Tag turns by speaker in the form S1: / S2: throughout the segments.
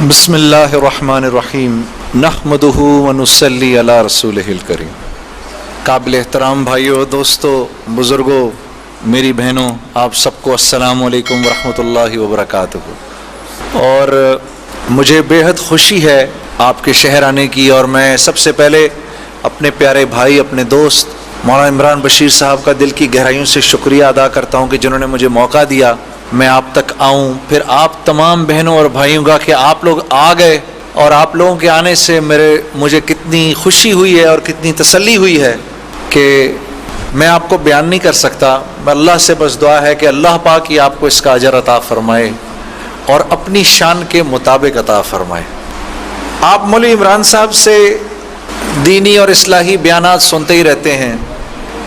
S1: بسم اللہ الرحمن الرحیم نحمدہ ونصلی علی رسولہ الکریم۔ قابل احترام بھائیوں، دوستوں، بزرگوں، میری بہنوں، آپ سب کو السلام علیکم ورحمۃ اللہ وبرکاتہ۔ اور مجھے بے حد خوشی ہے آپ کے شہر آنے کی، اور میں سب سے پہلے اپنے پیارے بھائی، اپنے دوست مولانا عمران بشیر صاحب کا دل کی گہرائیوں سے شکریہ ادا کرتا ہوں کہ جنہوں نے مجھے موقع دیا میں آپ تک آؤں، پھر آپ تمام بہنوں اور بھائیوں کا کہ آپ لوگ آ گئے، اور آپ لوگوں کے آنے سے مجھے کتنی خوشی ہوئی ہے اور کتنی تسلی ہوئی ہے کہ میں آپ کو بیان نہیں کر سکتا۔ اللہ سے بس دعا ہے کہ اللہ پاک ہی آپ کو اس کا اجر عطا فرمائے اور اپنی شان کے مطابق عطا فرمائے۔ آپ مولوی عمران صاحب سے دینی اور اصلاحی بیانات سنتے ہی رہتے ہیں،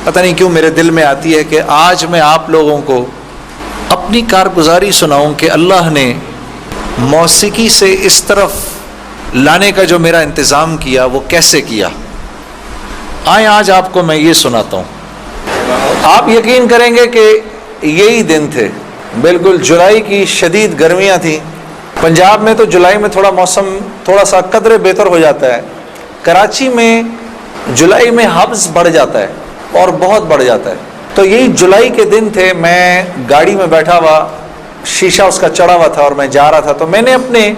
S1: پتہ نہیں کیوں میرے دل میں آتی ہے کہ آج میں آپ لوگوں کو اپنی کارگزاری سناؤں کہ اللہ نے موسیقی سے اس طرف لانے کا جو میرا انتظام کیا وہ کیسے کیا۔ آئیں آج آپ کو میں یہ سناتا ہوں۔ آپ یقین کریں گے کہ یہی دن تھے، بالکل جولائی کی شدید گرمیاں تھیں۔ پنجاب میں تو جولائی میں موسم تھوڑا سا قدرے بہتر ہو جاتا ہے، کراچی میں جولائی میں حبس بڑھ جاتا ہے اور بہت بڑھ جاتا ہے۔ تو یہی جولائی کے دن تھے، میں گاڑی میں بیٹھا ہوا، شیشہ اس کا چڑھا ہوا تھا اور میں جا رہا تھا، تو میں نے اپنے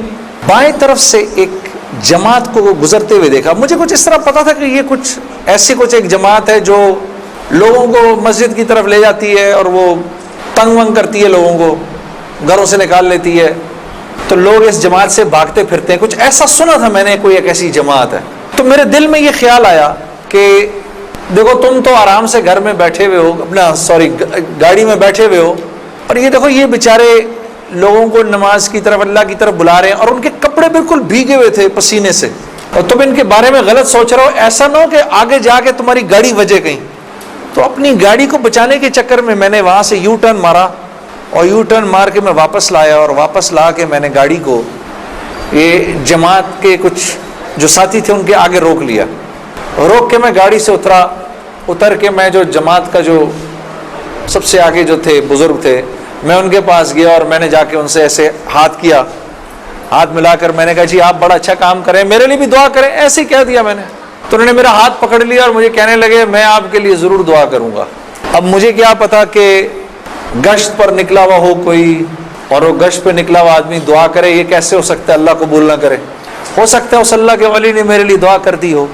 S1: بائیں طرف سے ایک جماعت کو گزرتے ہوئے دیکھا۔ مجھے کچھ اس طرح پتا تھا کہ یہ کچھ ایک جماعت ہے جو لوگوں کو مسجد کی طرف لے جاتی ہے اور وہ تنگ ونگ کرتی ہے، لوگوں کو گھروں سے نکال لیتی ہے، تو لوگ اس جماعت سے بھاگتے پھرتے ہیں۔ کچھ ایسا سنا تھا میں نے، کوئی ایک ایسی جماعت ہے۔ تو میرے دل میں یہ خیال آیا کہ دیکھو تم تو آرام سے گھر میں بیٹھے ہوئے ہو، گاڑی میں بیٹھے ہوئے ہو، اور یہ دیکھو یہ بیچارے لوگوں کو نماز کی طرف، اللہ کی طرف بلا رہے ہیں، اور ان کے کپڑے بالکل بھیگے ہوئے تھے پسینے سے، اور تم ان کے بارے میں غلط سوچ رہے ہو۔ ایسا نہ ہو کہ آگے جا کے تمہاری گاڑی وجے کہیں۔ تو اپنی گاڑی کو بچانے کے چکر میں نے وہاں سے یو ٹرن مارا، اور یو ٹرن مار کے میں واپس لایا، اور واپس لا کے میں نے گاڑی کو یہ جماعت کے کچھ جو ساتھی تھے ان کے آگے روک لیا۔ روک کے میں گاڑی سے اتر کے میں جو جماعت کا جو سب سے آگے جو تھے بزرگ تھے، میں ان کے پاس گیا اور میں نے جا کے ان سے ایسے ہاتھ کیا، ہاتھ ملا کر میں نے کہا جی آپ بڑا اچھا کام کریں، میرے لیے بھی دعا کریں، ایسے ہی کہہ دیا میں نے۔ تو انہوں نے میرا ہاتھ پکڑ لیا اور مجھے کہنے لگے میں آپ کے لیے ضرور دعا کروں گا۔ اب مجھے کیا پتا کہ گشت پر نکلا ہوا ہو کوئی، اور وہ گشت پہ نکلا ہوا آدمی دعا کرے، یہ کیسے ہو سکتا ہے؟ اللہ قبول نہ کرے۔ ہو سکتا ہے اس اللہ کے ولی نے میرے لیے دعا کر دی ہو۔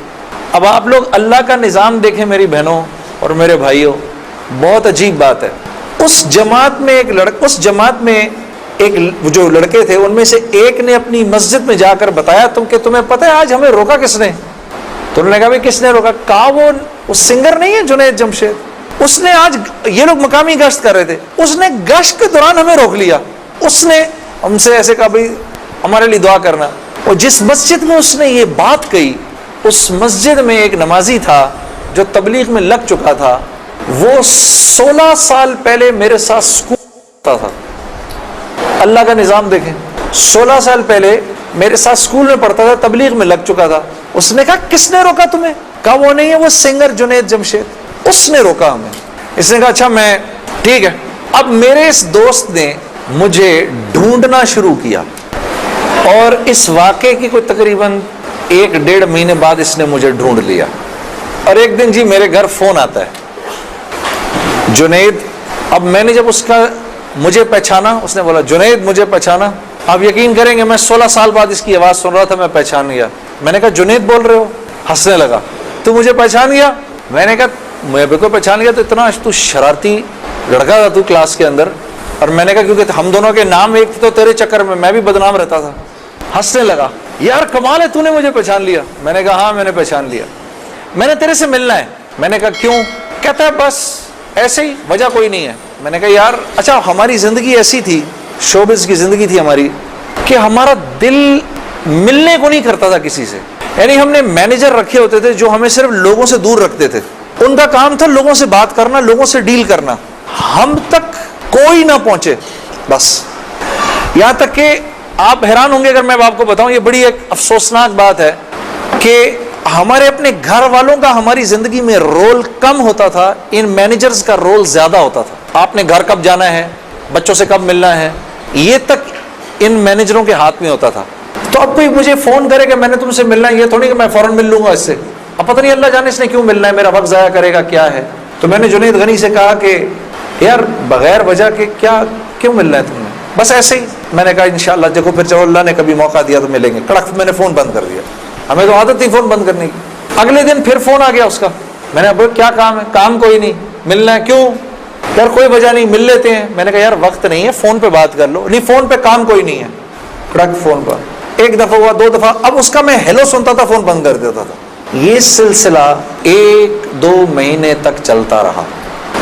S1: اب آپ لوگ اللہ کا نظام دیکھیں میری بہنوں اور میرے بھائیوں، بہت عجیب بات ہے۔ اس جماعت میں ایک جو لڑکے تھے ان میں سے ایک نے اپنی مسجد میں جا کر بتایا کہ تمہیں پتہ ہے آج ہمیں روکا کس نے؟ تو انہوں نے کہا کس نے روکا؟ کہا وہ سنگر نہیں ہے جنید جمشید، اس نے آج، یہ لوگ مقامی گشت کر رہے تھے، اس نے گشت کے دوران ہمیں روک لیا، اس نے ہم سے ایسے کہا بھائی ہمارے لیے دعا کرنا۔ اور جس مسجد میں اس نے یہ بات کہی، اس مسجد میں ایک نمازی تھا جو تبلیغ میں لگ چکا تھا، وہ 16 سال پہلے میرے ساتھ سکول پڑھتا تھا۔ اللہ کا نظام دیکھیں، 16 سال پہلے میرے ساتھ سکول میں پڑھتا تھا، تبلیغ میں لگ چکا تھا۔ اس نے کہا کس نے روکا تمہیں؟ کہا وہ نہیں ہے، وہ سنگر جنید جمشید، اس نے روکا ہمیں۔ اس نے کہا اچھا میں ٹھیک ہے۔ اب میرے اس دوست نے مجھے ڈھونڈنا شروع کیا، اور اس واقعے کی کوئی تقریباً 1-1.5 مہینے بعد اس نے مجھے ڈھونڈ لیا۔ اور ایک دن جی میرے گھر فون آتا ہے، جنید۔ اب میں نے جب اس کا مجھے پہچانا، اس نے بولا جنید مجھے پہچانا۔ آپ یقین کریں گے میں 16 سال بعد اس کی آواز سن رہا تھا، میں پہچان گیا۔ میں نے کہا جنید بول رہے ہو؟ ہنسنے لگا، تو مجھے پہچان گیا؟ میں نے کہا میں بالکل پہچان گیا، تو اتنا تو شرارتی لڑکا تھا تو کلاس کے اندر۔ اور میں نے کہا کیونکہ ہم دونوں کے نام ایک تھے تو تیرے چکر میں بھی بدنام رہتا تھا۔ ہنسنے لگا، یار کمال ہے تو نے مجھے پہچان لیا۔ میں نے کہا ہاں میں نے پہچان لیا، میں نے تیرے سے ملنا ہے۔ میں نے کہا کیوں؟ کہتا ہے بس ایسے ہی، وجہ کوئی نہیں ہے۔ میں نے کہا یار اچھا ہماری زندگی ایسی تھی، شوبز کی زندگی تھی ہماری، کہ ہمارا دل ملنے کو نہیں کرتا تھا کسی سے۔ یعنی ہم نے مینیجر رکھے ہوتے تھے جو ہمیں صرف لوگوں سے دور رکھتے تھے، ان کا کام تھا لوگوں سے بات کرنا، لوگوں سے ڈیل کرنا، ہم تک کوئی نہ پہنچے بس۔ یہاں تک کہ آپ حیران ہوں گے اگر میں آپ کو بتاؤں، یہ بڑی ایک افسوسناک بات ہے کہ ہمارے اپنے گھر والوں کا ہماری زندگی میں رول کم ہوتا تھا، ان مینیجرز کا رول زیادہ ہوتا تھا۔ آپ نے گھر کب جانا ہے، بچوں سے کب ملنا ہے، یہ تک ان مینیجروں کے ہاتھ میں ہوتا تھا۔ تو اب کوئی مجھے فون کرے کہ میں نے تم سے ملنا ہے، یہ تھوڑی کہ میں فوراً مل لوں گا اس سے، اب پتہ نہیں اللہ جانے اس نے کیوں ملنا ہے، میرا وقت ضائع کرے گا کیا ہے. تو میں نے جنید غنی سے کہا کہ یار بغیر وجہ کے کیوں ملنا ہے تم نے، بس ایسے ہی. میں نے کہا انشاءاللہ دیکھو پھر چلو اللہ نے کبھی موقع دیا تو ملیں گے. کڑک میں نے فون بند کر دیا، ہمیں تو عادت تھی فون بند کرنے کی. اگلے دن پھر فون آ گیا اس کا. میں نے اب کیا کام ہے، کام کوئی نہیں، ملنا ہے کیوں، یار کوئی وجہ نہیں مل لیتے ہیں. میں نے کہا یار وقت نہیں ہے، فون پہ بات کر لو. نہیں فون پہ کام کوئی نہیں ہے. کڑک فون پر ایک دفعہ ہوا، دو دفعہ، اب اس کا میں ہیلو سنتا تھا، فون بند کر دیتا تھا. یہ سلسلہ 1-2 مہینے تک چلتا رہا،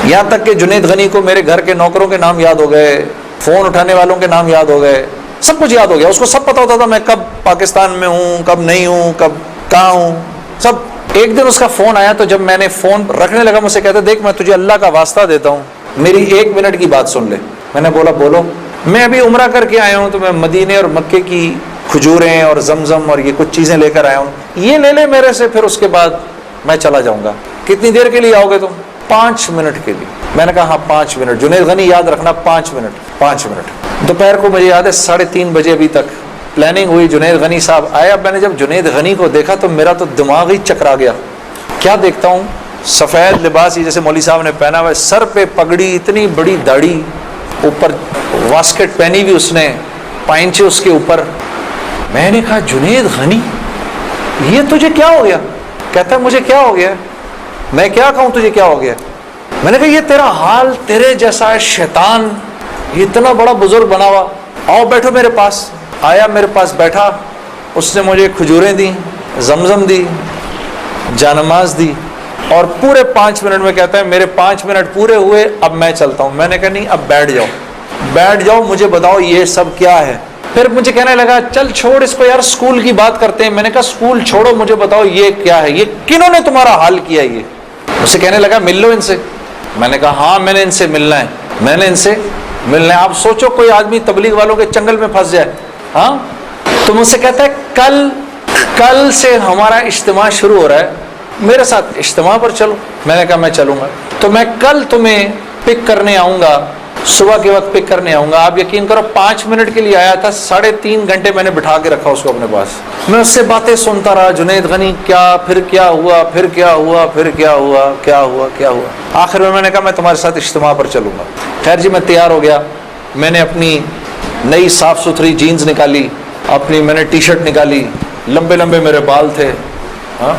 S1: یہاں تک کہ جنید غنی کو میرے گھر کے نوکروں کے نام یاد ہو گئے، فون اٹھانے والوں کے نام یاد ہو گئے، سب کچھ یاد ہو گیا. اس کو سب پتا ہوتا تھا میں کب پاکستان میں ہوں، کب نہیں ہوں، کب کہاں ہوں، سب. ایک دن اس کا فون آیا تو جب میں نے فون رکھنے لگا مجھ سے کہتا دیکھ میں تجھے اللہ کا واسطہ دیتا ہوں میری 1 منٹ کی بات سن لے. میں نے بولا بولو. میں ابھی عمرہ کر کے آیا ہوں تو میں مدینے اور مکے کی کھجوریں اور زمزم اور یہ کچھ چیزیں لے کر آیا ہوں، یہ لے لے میرے سے، پھر اس کے بعد میں چلا جاؤں گا. کتنی دیر کے لیے آؤ گے تم؟ 5 منٹ کے لیے. میں نے کہا ہاں 5 منٹ. جنید غنی یاد رکھنا 5 منٹ. دوپہر کو مجھے یاد ہے 3:30 بجے ابھی تک پلاننگ ہوئی. جنید غنی صاحب آئے. اب میں نے جب جنید غنی کو دیکھا تو میرا تو دماغ ہی چکرا گیا. کیا دیکھتا ہوں، سفید لباس ہی جیسے مولوی صاحب نے پہنا ہوا ہے، سر پہ پگڑی، اتنی بڑی داڑھی، اوپر واسکٹ پہنی ہوئی اس نے، پائنچے اس کے اوپر. میں نے کہا جنید غنی یہ تجھے کیا ہو گیا؟ کہتا ہے مجھے کیا ہو گیا، میں کیا کہوں تجھے کیا ہو گیا. میں نے کہا یہ تیرا حال تیرے جیسا ہے شیطان، یہ اتنا بڑا بزرگ بنا ہوا، آؤ بیٹھو میرے پاس. آیا میرے پاس بیٹھا، اس نے مجھے کھجوریں دیں، زمزم دی، جانماز دی، اور پورے 5 منٹ میں کہتا ہے میرے 5 منٹ پورے ہوئے اب میں چلتا ہوں. میں نے کہا نہیں اب بیٹھ جاؤ مجھے بتاؤ یہ سب کیا ہے. پھر مجھے کہنے لگا چل چھوڑ اس کو یار، اسکول کی بات کرتے ہیں. میں نے کہا اسکول چھوڑو، مجھے بتاؤ یہ کیا ہے، یہ کنہوں نے تمہارا حال کیا. یہ مجھ سے کہنے لگا مل لو ان سے. میں نے کہا ہاں میں نے ان سے ملنا ہے، میں نے ان سے ملنا ہے. آپ سوچو کوئی آدمی تبلیغ والوں کے چنگل میں پھنس جائے. ہاں تو مجھ سے کہتا ہے کل سے ہمارا اجتماع شروع ہو رہا ہے، میرے ساتھ اجتماع پر چلو. میں نے کہا میں چلوں گا. تو میں کل تمہیں پک کرنے آؤں گا، صبح کے وقت پک کرنے آؤں گا. آپ یقین کرو 5 منٹ کے لیے آیا تھا، 3.5 گھنٹے میں نے بٹھا کے رکھا اس کو اپنے پاس. میں اس سے باتیں سنتا رہا، جنید غنی کیا، پھر کیا ہوا، پھر کیا ہوا، پھر کیا ہوا، کیا ہوا، کیا ہوا. آخر میں نے کہا میں تمہارے ساتھ اجتماع پر چلوں گا. خیر جی میں تیار ہو گیا. میں نے اپنی نئی صاف ستھری جینز نکالی، میں نے ٹی شرٹ نکالی، لمبے لمبے میرے بال تھے. ہاں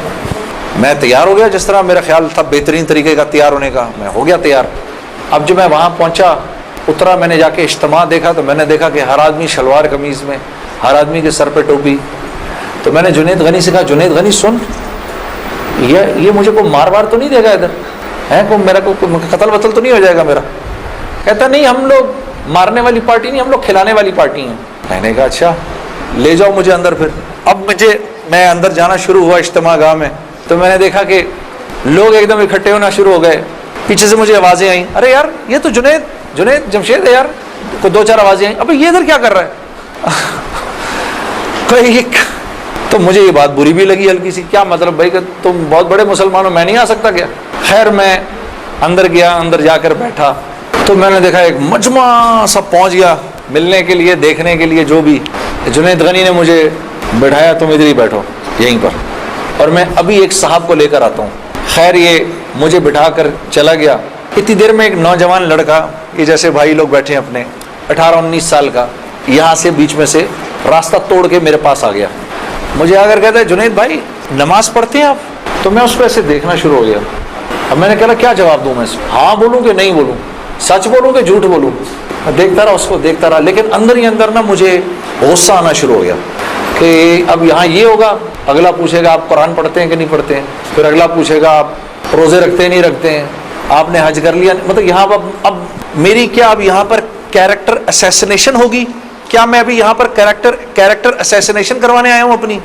S1: میں تیار ہو گیا جس طرح میرا خیال تھا بہترین طریقے کا تیار ہونے کا، میں ہو گیا تیار. اب جب میں وہاں پہنچا، اترا، میں نے جا کے اجتماع دیکھا تو میں نے دیکھا کہ ہر آدمی شلوار قمیض میں، ہر آدمی کے سر پہ ٹوپی. تو میں نے جنید غنی سے کہا جنید غنی سن، یہ مجھے کوئی مار وار تو نہیں دے گا ادھر ہے، کوئی میرا کوئی قتل وتل تو نہیں ہو جائے گا میرا؟ کہتا نہیں ہم لوگ مارنے والی پارٹی نہیں، ہم لوگ کھلانے والی پارٹی ہیں. میں نے کہا اچھا لے جاؤ مجھے اندر. پھر اب میں اندر جانا شروع ہوا اجتماع گاہ میں، تو میں نے دیکھا کہ لوگ ایک دم اکٹھے ہونا شروع ہو گئے. پیچھے سے مجھے آوازیں آئیں، ارے یار یہ تو جنید جمشید ہے یار. کو 2-4 آوازیں آئیں، ابھی یہ ادھر کیا کر رہا ہے؟ تو مجھے یہ بات بری بھی لگی ہلکی سی، کیا مطلب بھائی کہ تم بہت بڑے مسلمان ہو، میں نہیں آ سکتا کیا؟ خیر میں اندر گیا، اندر جا کر بیٹھا تو میں نے دیکھا ایک مجمع سب پہنچ گیا ملنے کے لیے، دیکھنے کے لیے. جو بھی جنید غنی نے مجھے بٹھایا تم ادھر ہی بیٹھو یہیں پر، اور میں ابھی ایک صاحب کو لے کر آتا ہوں. خیر یہ مجھے بٹھا کر چلا گیا. اتنی دیر میں ایک نوجوان لڑکا، یہ جیسے بھائی لوگ بیٹھے ہیں اپنے، 18-19 سال کا، یہاں سے بیچ میں سے راستہ توڑ کے میرے پاس آ گیا. مجھے آ کر کہتا ہے جنید بھائی نماز پڑھتے ہیں آپ؟ تو میں اس کو ایسے دیکھنا شروع ہو گیا. اب میں نے کہا کیا جواب دوں میں اس کو، ہاں بولوں کہ نہیں بولوں، سچ بولوں کہ جھوٹ بولوں؟ دیکھتا رہا اس کو، دیکھتا رہا، لیکن اندر ہی اندر نا مجھے غصہ آنا شروع ہو گیا کہ اب یہاں یہ ہوگا، اگلا پوچھے گا آپ قرآن پڑھتے ہیں کہ نہیں پڑھتے ہیں، پھر اگلا پوچھے گا آپ روزے رکھتے ہیں نہیں رکھتے ہیں، آپ نے حج کر لیا. مطلب یہاں اب میری کیا اب یہاں پر کیریکٹر اسیسینیشن ہوگی کیا؟ میں ابھی یہاں پر کیریکٹر اسیسینیشن کروانے آیا ہوں،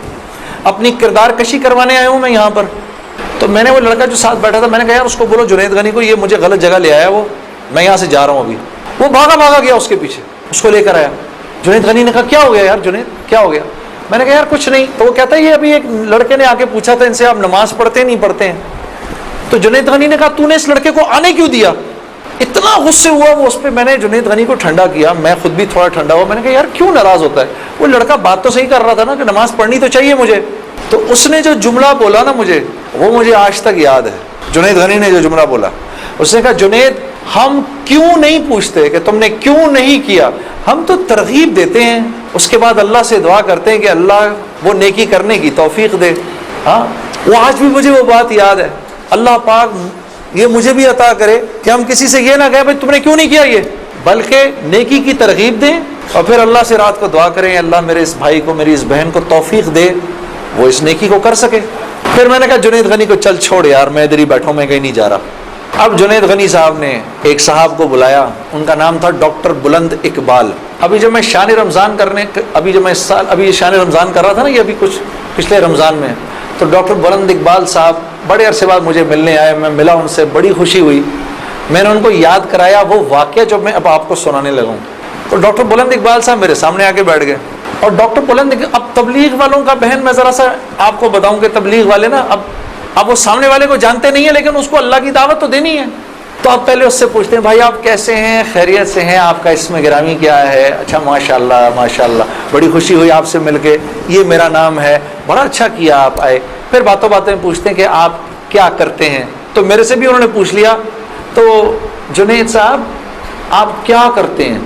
S1: اپنی کردار کشی کروانے آیا ہوں میں یہاں پر. تو میں نے وہ لڑکا جو ساتھ بیٹھا تھا، میں نے کہا یار اس کو بولو جنید غنی کو یہ مجھے غلط جگہ لے آیا، وہ میں یہاں سے جا رہا ہوں ابھی. وہ بھاگا گیا اس کے پیچھے، اس کو لے کر آیا. جنید غنی نے کہا کیا ہو گیا یار جنید کیا ہو گیا؟ میں نے کہا یار کچھ نہیں. تو وہ کہتا ہے یہ ابھی ایک لڑکے نے آ کے پوچھا تھا ان سے آپ نماز پڑھتے نہیں پڑھتے ہیں. تو جنید غنی نے کہا تو نے اس لڑکے کو آنے کیوں دیا؟ اتنا غصے ہوا وہ اس پہ. میں نے جنید غنی کو ٹھنڈا کیا, میں خود بھی تھوڑا ٹھنڈا ہوا. میں نے کہا یار کیوں ناراض ہوتا ہے, وہ لڑکا بات تو صحیح کر رہا تھا نا کہ نماز پڑھنی تو چاہیے مجھے. تو اس نے جو جملہ بولا نا مجھے, وہ مجھے آج تک یاد ہے. جنید غنی نے جو جملہ بولا, اس نے کہا جنید ہم کیوں نہیں پوچھتے کہ تم نے کیوں نہیں کیا, ہم تو ترغیب دیتے ہیں, اس کے بعد اللہ سے دعا کرتے ہیں کہ اللہ وہ نیکی کرنے کی توفیق دے. ہاں وہ آج بھی مجھے وہ بات یاد ہے. اللہ پاک یہ مجھے بھی عطا کرے کہ ہم کسی سے یہ نہ کہیں بھائی تم نے کیوں نہیں کیا یہ, بلکہ نیکی کی ترغیب دیں اور پھر اللہ سے رات کو دعا کریں اللہ میرے اس بھائی کو میری اس بہن کو توفیق دے وہ اس نیکی کو کر سکے. پھر میں نے کہا جنید غنی کو چل چھوڑ یار, میں ادھر ہی بیٹھا ہوں, میں کہیں نہیں جا رہا. اب جنید غنی صاحب نے ایک صاحب کو بلایا, ان کا نام تھا ڈاکٹر بلند اقبال. ابھی جب میں شان رمضان ابھی شان رمضان کر رہا تھا نا, یہ ابھی کچھ پچھلے رمضان میں, تو ڈاکٹر بلند اقبال صاحب بڑے عرصے بعد مجھے ملنے آئے. میں ملا ان سے, بڑی خوشی ہوئی. میں نے ان کو یاد کرایا وہ واقعہ جو میں اب آپ کو سنانے لگا ہوں. تو ڈاکٹر بلند اقبال صاحب میرے سامنے آ کے بیٹھ گئے. اور ڈاکٹر بلند, اب تبلیغ والوں کا بہن میں ذرا سا آپ کو بتاؤں کہ تبلیغ والے نا اب وہ سامنے والے کو جانتے نہیں ہیں, لیکن اس کو اللہ کی دعوت تو دینی ہے. تو آپ پہلے اس سے پوچھتے ہیں بھائی آپ کیسے ہیں, خیریت سے ہیں, آپ کا اسم گرامی کیا ہے, اچھا ماشاءاللہ ماشاءاللہ, بڑی خوشی ہوئی آپ سے مل کے, یہ میرا نام ہے, بڑا اچھا کیا آپ آئے. پھر باتوں باتیں پوچھتے ہیں کہ آپ کیا کرتے ہیں. تو میرے سے بھی انہوں نے پوچھ لیا, تو جنید صاحب آپ کیا کرتے ہیں,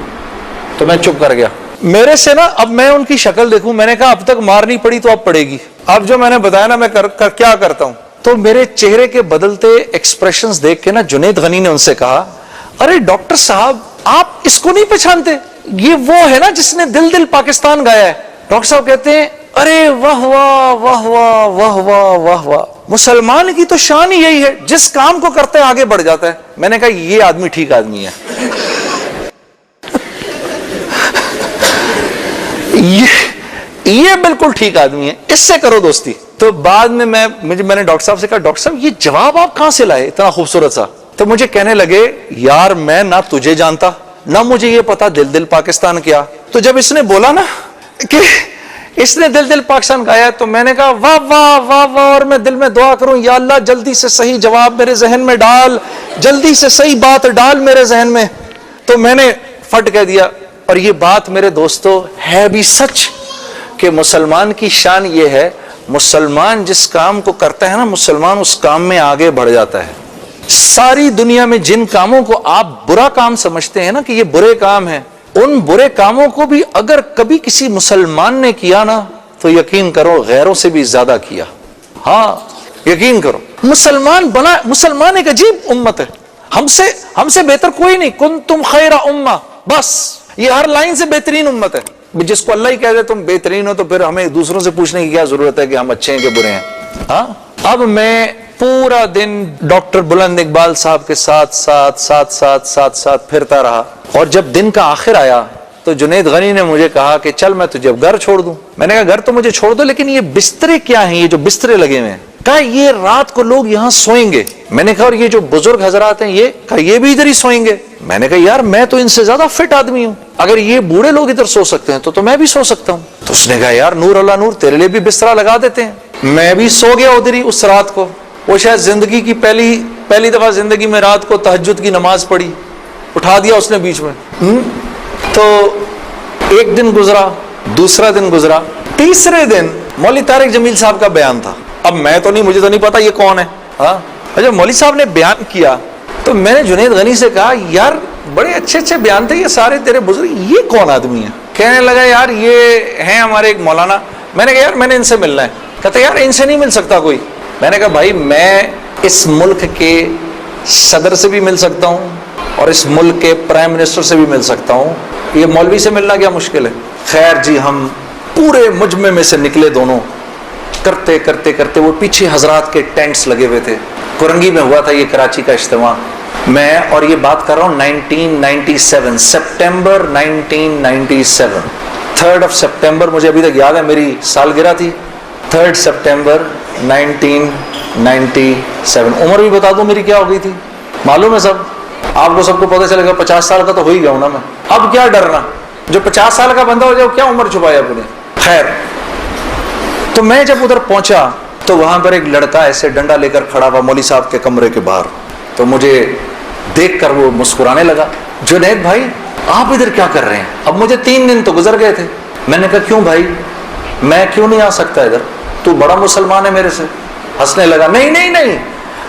S1: تو میں چپ کر گیا. میرے سے نا اب میں ان کی شکل دیکھوں, میں نے کہا اب تک مارنی پڑی تو اب پڑے گی. اب جو میں نے بتایا نا میں کیا کرتا ہوں, تو میرے چہرے کے بدلتے ایکسپریشنز دیکھ کے نا جنید غنی نے ان سے کہا ارے ڈاکٹر صاحب آپ اس کو نہیں پہچانتے, یہ وہ ہے نا جس نے دل دل پاکستان گایا ہے. ڈاکٹر صاحب کہتے ہیں ارے واہ واہ واہ واہ واہ واہ واہ واہ, مسلمان کی تو شان ہی یہی ہے, جس کام کو کرتے آگے بڑھ جاتا ہے. میں نے کہا یہ آدمی ٹھیک آدمی ہے, یہ بالکل ٹھیک آدمی ہے, اس سے کرو دوستی. تو بعد میں میں نے ڈاکٹر صاحب سے کہا ڈاکٹر صاحب یہ جواب آپ کہاں سے لائے اتنا خوبصورت سا. تو مجھے کہنے لگے یار میں نہ تجھے جانتا نہ مجھے یہ پتا دل دل پاکستان کیا. تو جب اس نے بولا نا کہ اس نے دل دل پاکستان گایا, تو میں نے کہا واہ واہ واہ واہ, اور میں دل میں دعا کروں یا اللہ جلدی سے صحیح جواب میرے ذہن میں ڈال, جلدی سے صحیح بات ڈال میرے ذہن میں. تو میں نے فٹ کہہ دیا, اور یہ بات میرے دوستو ہے بھی سچ کہ مسلمان کی شان یہ ہے, مسلمان جس کام کو کرتا ہے نا مسلمان اس کام میں آگے بڑھ جاتا ہے. ساری دنیا میں جن کاموں کو آپ برا کام سمجھتے ہیں نا کہ یہ برے کام ہیں, ان برے کاموں کو بھی اگر کبھی کسی مسلمان نے کیا نا تو یقین کرو غیروں سے بھی زیادہ کیا. ہاں یقین کرو, مسلمان ایک عجیب امت ہے, ہم سے بہتر کوئی نہیں. کنتم خیر امہ, بس یہ ہر لائن سے بہترین امت ہے. جس کو اللہ ہی کہہ دے تم بہترین ہو تو پھر ہمیں دوسروں سے پوچھنے کی کیا ضرورت ہے کہ ہم اچھے ہیں کہ برے ہیں. ہاں اب میں پورا دن ڈاکٹر بلند اقبال صاحب کے ساتھ پھرتا رہا, اور جب دن کا آخر آیا تو جنید غنی نے مجھے کہا کہ چل میں تجھے اب گھر چھوڑ دوں. میں نے کہا گھر تو مجھے چھوڑ دو, لیکن یہ بسترے کیا ہیں, یہ جو بسترے لگے ہوئے ہیں, کہا یہ رات کو لوگ یہاں سوئیں گے. میں نے کہا اور یہ جو بزرگ حضرات ہیں یہ بھی ادھر ہی سوئیں گے. میں نے کہا یار میں تو ان سے زیادہ فٹ آدمی ہوں, اگر یہ بوڑھے لوگ ادھر سو سکتے ہیں تو میں بھی سو سکتا ہوں. تو اس نے کہا یار نور اللہ نور, تیرے لیے بھی بسترا لگا دیتے ہیں. میں بھی سو گیا ادھر ہی اس رات کو. وہ شاید زندگی کی پہلی دفعہ زندگی میں رات کو تہجد کی نماز پڑھی, اٹھا دیا اس نے بیچ میں. تو ایک دن گزرا, دوسرا دن گزرا, تیسرے دن مولوی طارق جمیل صاحب کا بیان تھا. اب مجھے تو نہیں پتا یہ کون ہے. ہاں جب مولوی صاحب نے بیان کیا تو میں نے جنید غنی سے کہا یار بڑے اچھے بیان تھے, یہ سارے تیرے بزرگ, یہ کون آدمی ہے؟ کہنے لگا یار یہ ہیں ہمارے ایک مولانا. میں نے کہا یار میں نے ان سے ملنا ہے. کہتا یار ان سے نہیں مل سکتا کوئی. میں نے کہا بھائی میں اس ملک کے صدر سے بھی مل سکتا ہوں اور اس ملک کے پرائم منسٹر سے بھی مل سکتا ہوں, یہ مولوی سے ملنا کیا مشکل ہے. خیر جی ہم پورے مجمع میں سے نکلے دونوں, کرتے کرتے کرتے وہ پیچھے حضرات کے ٹینٹس لگے ہوئے تھے. کرنگی میں ہوا تھا یہ کراچی کا اجتماع. میں اور یہ بات کر رہا ہوں 1997 سپٹمبر 1997, 3 سپٹمبر مجھے ابھی تک یاد ہے, میری سالگرہ تھی 3 سپٹمبر 1997. عمر بھی بتا دوں میری کیا ہو گئی تھی, معلوم ہے سب آپ کو, سب کو پتہ چلے گا. 50 سال کا تو ہو ہی گیا ہوں نا میں. اب کیا ڈرنا, جو 50 سال کا بندہ ہو جائے کیا عمر چھپایا اپنے. خیر تو میں جب ادھر پہنچا تو وہاں پر ایک لڑکا ایسے ڈنڈا لے کر کھڑا ہوا مولوی صاحب کے کمرے کے باہر. تو مجھے دیکھ کر وہ مسکرانے لگا. جنید بھائی آپ ادھر کیا کر رہے ہیں؟ اب مجھے 3 دن تو گزر گئے تھے. میں نے کہا کیوں بھائی، میں کیوں نہیں آ سکتا ادھر؟ تو بڑا مسلمان ہے میرے سے. ہنسنے لگا. نہیں نہیں نہیں،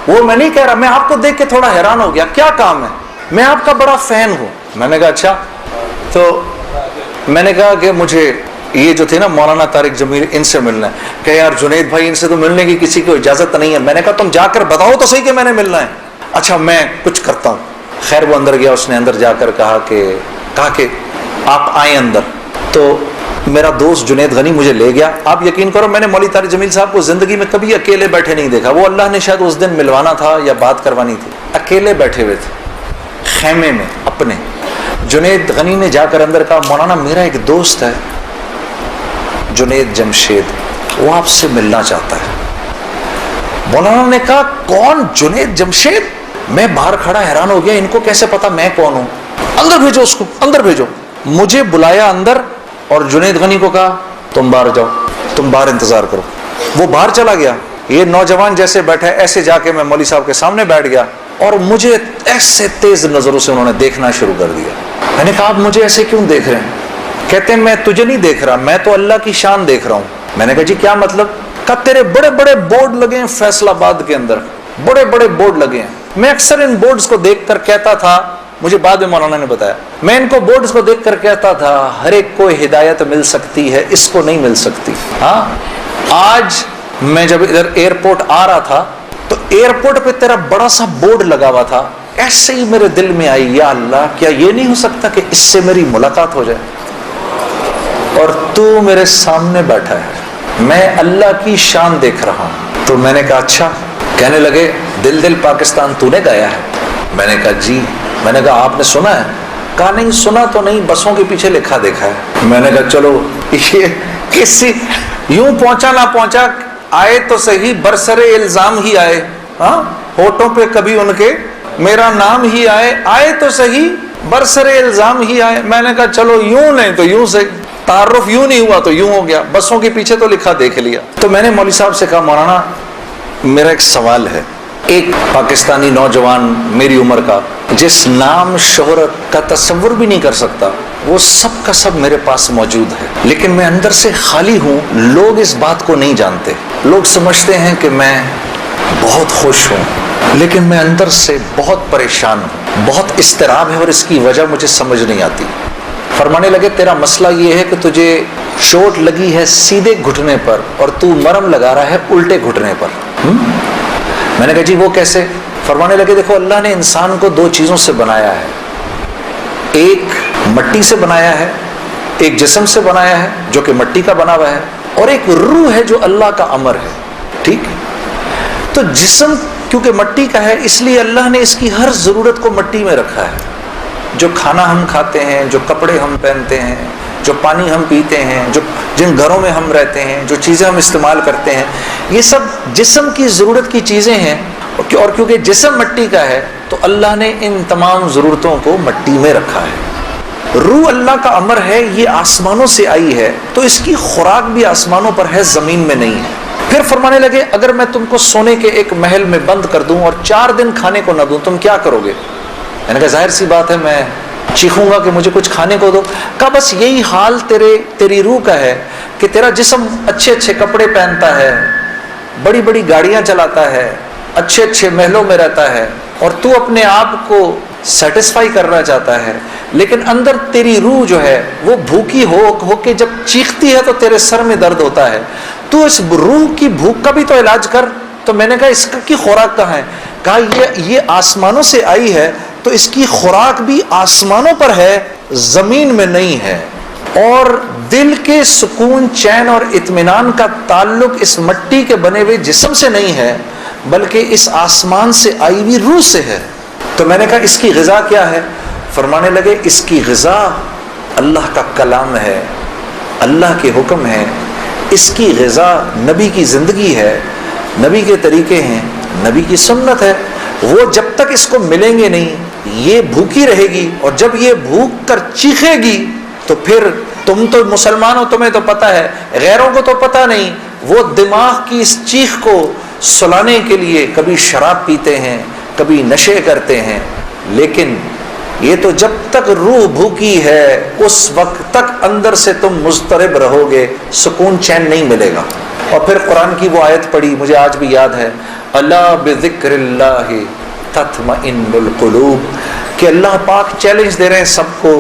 S1: وہ میں نہیں کہہ رہا، میں آپ کو دیکھ کے تھوڑا حیران ہو گیا. کیا کام ہے؟ میں آپ کا بڑا فین ہوں. میں نے کہا اچھا. تو میں نے کہا کہ مجھے یہ جو تھے نا مولانا طارق جمیل، ان سے ملنا ہے. کہ یار جنید بھائی ان سے تو ملنے کی کسی کو اجازت نہیں ہے. میں نے کہا تم جا کر بتاؤ تو صحیح کہ میں نے ملنا ہے. اچھا میں کچھ کرتا ہوں. خیر وہ اندر گیا. اس نے اندر جا کر کہا کہ آپ آئیں اندر. تو میرا دوست جنید غنی مجھے لے گیا. آپ یقین کرو میں نے مولوی طارق جمیل صاحب کو زندگی میں کبھی اکیلے بیٹھے نہیں دیکھا. وہ اللہ نے شاید اس دن ملوانا تھا یا بات کروانی تھی. اکیلے بیٹھے ہوئے تھے خیمے میں اپنے. جنید غنی نے جا کر اندر کہا مولانا میرا ایک دوست ہے جنید جمشید، وہ آپ سے ملنا چاہتا ہے. مولانا نے کہا کون؟ جنید جمشید؟ میں باہر کھڑا حیران ہو گیا، ان کو کیسے پتا میں کون ہوں؟ اندر بھیجو اس کو، اندر بھیجو. مجھے بلایا اندر اور جنید غنی کو کہا تم باہر جاؤ، تم باہر انتظار کرو. وہ باہر چلا گیا. یہ نوجوان جیسے بیٹھا ایسے جا کے میں مولوی صاحب کے سامنے بیٹھ گیا اور مجھے ایسے تیز نظروں سے انہوں نے دیکھنا شروع کر دیا. میں نے کہا آپ مجھے ایسے کیوں دیکھ رہے ہیں؟ کہتے ہیں میں تجھے نہیں دیکھ رہا، میں تو اللہ کی شان دیکھ رہا ہوں. میں نے کہا جی کیا مطلب؟ کہا تیرے بڑے بڑے بورڈ لگے ہیں فیصل آباد کے اندر، بڑے بڑے بورڈ لگے ہیں. میں اکثر ان بورڈز کو دیکھ کر کہتا تھا، مجھے بعد میں مولانا نے بتایا، میں ان کو بورڈز کو دیکھ کر کہتا تھا ہر ایک کو ہدایت مل سکتی ہے، اس کو نہیں مل سکتی. ہاں آج میں جب ادھر ایئرپورٹ آ رہا تھا تو ایئرپورٹ پہ تیرا بڑا سا بورڈ لگا ہوا تھا. ایسے ہی میرے دل میں آئی یا اللہ کیا یہ نہیں ہو سکتا کہ اس سے میری ملاقات ہو جائے؟ اور تو میرے سامنے بیٹھا ہے، میں اللہ کی شان دیکھ رہا ہوں. تو میں نے کہا اچھا. کہنے لگے دل دل پاکستان تو نے گایا ہے؟ میں نے کہا جی. میں نے کہا آپ نے سنا ہے؟ کہا نہیں سنا تو نہیں، بسوں کے پیچھے لکھا دیکھا ہے. میں نے کہا چلو یہ کسی یوں پہنچا نہ پہنچا، آئے تو صحیح برسر الزام ہی آئے. ہاں ہوٹوں پہ کبھی ان کے میرا نام ہی آئے، آئے تو صحیح برسر الزام ہی آئے. میں نے کہا چلو یوں نہیں تو یوں سے، تعارف یوں نہیں ہوا تو یوں ہو گیا، بسوں کے پیچھے تو لکھا دیکھ لیا. تو میں نے مولوی صاحب سے کہا مولانا میرا ایک سوال ہے. ایک پاکستانی نوجوان میری عمر کا جس نام شہرت کا تصور بھی نہیں کر سکتا، وہ سب کا سب میرے پاس موجود ہے، لیکن میں اندر سے خالی ہوں. لوگ اس بات کو نہیں جانتے. لوگ سمجھتے ہیں کہ میں بہت خوش ہوں، لیکن میں اندر سے بہت پریشان ہوں. بہت اضطراب ہے اور اس کی وجہ مجھے سمجھ نہیں آتی. فرمانے لگے تیرا مسئلہ یہ ہے کہ تجھے چوٹ لگی ہے سیدھے گھٹنے پر اور تو مرم لگا رہا ہے الٹے گھٹنے پر. میں نے کہا جی وہ کیسے؟ فرمانے لگے دیکھو اللہ نے انسان کو 2 چیزوں سے بنایا ہے. ایک مٹی سے بنایا ہے، ایک جسم سے بنایا ہے جو کہ مٹی کا بنا ہوا ہے، اور ایک روح ہے جو اللہ کا امر ہے. ٹھیک؟ تو جسم کیونکہ مٹی کا ہے اس لیے اللہ نے اس کی ہر ضرورت کو مٹی میں رکھا ہے. جو کھانا ہم کھاتے ہیں، جو کپڑے ہم پہنتے ہیں، جو پانی ہم پیتے ہیں، جو جن گھروں میں ہم رہتے ہیں، جو چیزیں ہم استعمال کرتے ہیں، یہ سب جسم کی ضرورت کی چیزیں ہیں. اور کیونکہ جسم مٹی کا ہے تو اللہ نے ان تمام ضرورتوں کو مٹی میں رکھا ہے. روح اللہ کا امر ہے، یہ آسمانوں سے آئی ہے تو اس کی خوراک بھی آسمانوں پر ہے، زمین میں نہیں ہے. پھر فرمانے لگے اگر میں تم کو سونے کے ایک محل میں بند کر دوں اور 4 دن کھانے کو نہ دوں تم کیا کرو گے؟ میں نے کہا ظاہر سی بات ہے میں چیخوں گا کہ مجھے کچھ کھانے کو دو. کہا بس یہی حال تیری روح کا ہے کہ تیرا جسم اچھے اچھے کپڑے پہنتا ہے، بڑی بڑی گاڑیاں چلاتا ہے، اچھے اچھے محلوں میں رہتا ہے، اور تو اپنے آپ کو سیٹسفائی کرنا چاہتا ہے، لیکن اندر تیری روح جو ہے وہ بھوکی ہو کے جب چیختی ہے تو تیرے سر میں درد ہوتا ہے. تو اس روح کی بھوک کا بھی تو علاج کر. تو میں نے کہا اس کی خوراک کہاں ہے؟ کہا یہ آسمانوں سے آئی ہے تو اس کی خوراک بھی آسمانوں پر ہے، زمین میں نہیں ہے. اور دل کے سکون، چین اور اطمینان کا تعلق اس مٹی کے بنے ہوئے جسم سے نہیں ہے بلکہ اس آسمان سے آئی ہوئی روح سے ہے. تو میں نے کہا اس کی غذا کیا ہے؟ فرمانے لگے اس کی غذا اللہ کا کلام ہے، اللہ کے حکم ہے. اس کی غذا نبی کی زندگی ہے، نبی کے طریقے ہیں، نبی کی سنت ہے. وہ جب تک اس کو ملیں گے نہیں یہ بھوکی رہے گی، اور جب یہ بھوک کر چیخے گی تو پھر تم تو مسلمان ہو، تمہیں تو پتہ ہے، غیروں کو تو پتہ نہیں. وہ دماغ کی اس چیخ کو سلانے کے لیے کبھی شراب پیتے ہیں، کبھی نشے کرتے ہیں، لیکن یہ تو جب تک روح بھوکی ہے اس وقت تک اندر سے تم مضطرب رہو گے، سکون چین نہیں ملے گا۔ اور پھر قرآن کی وہ آیت پڑھی، مجھے آج بھی یاد ہے، الا بذکر اللہ تطمئن القلوب، کہ اللہ پاک چیلنج دے رہے ہیں سب کو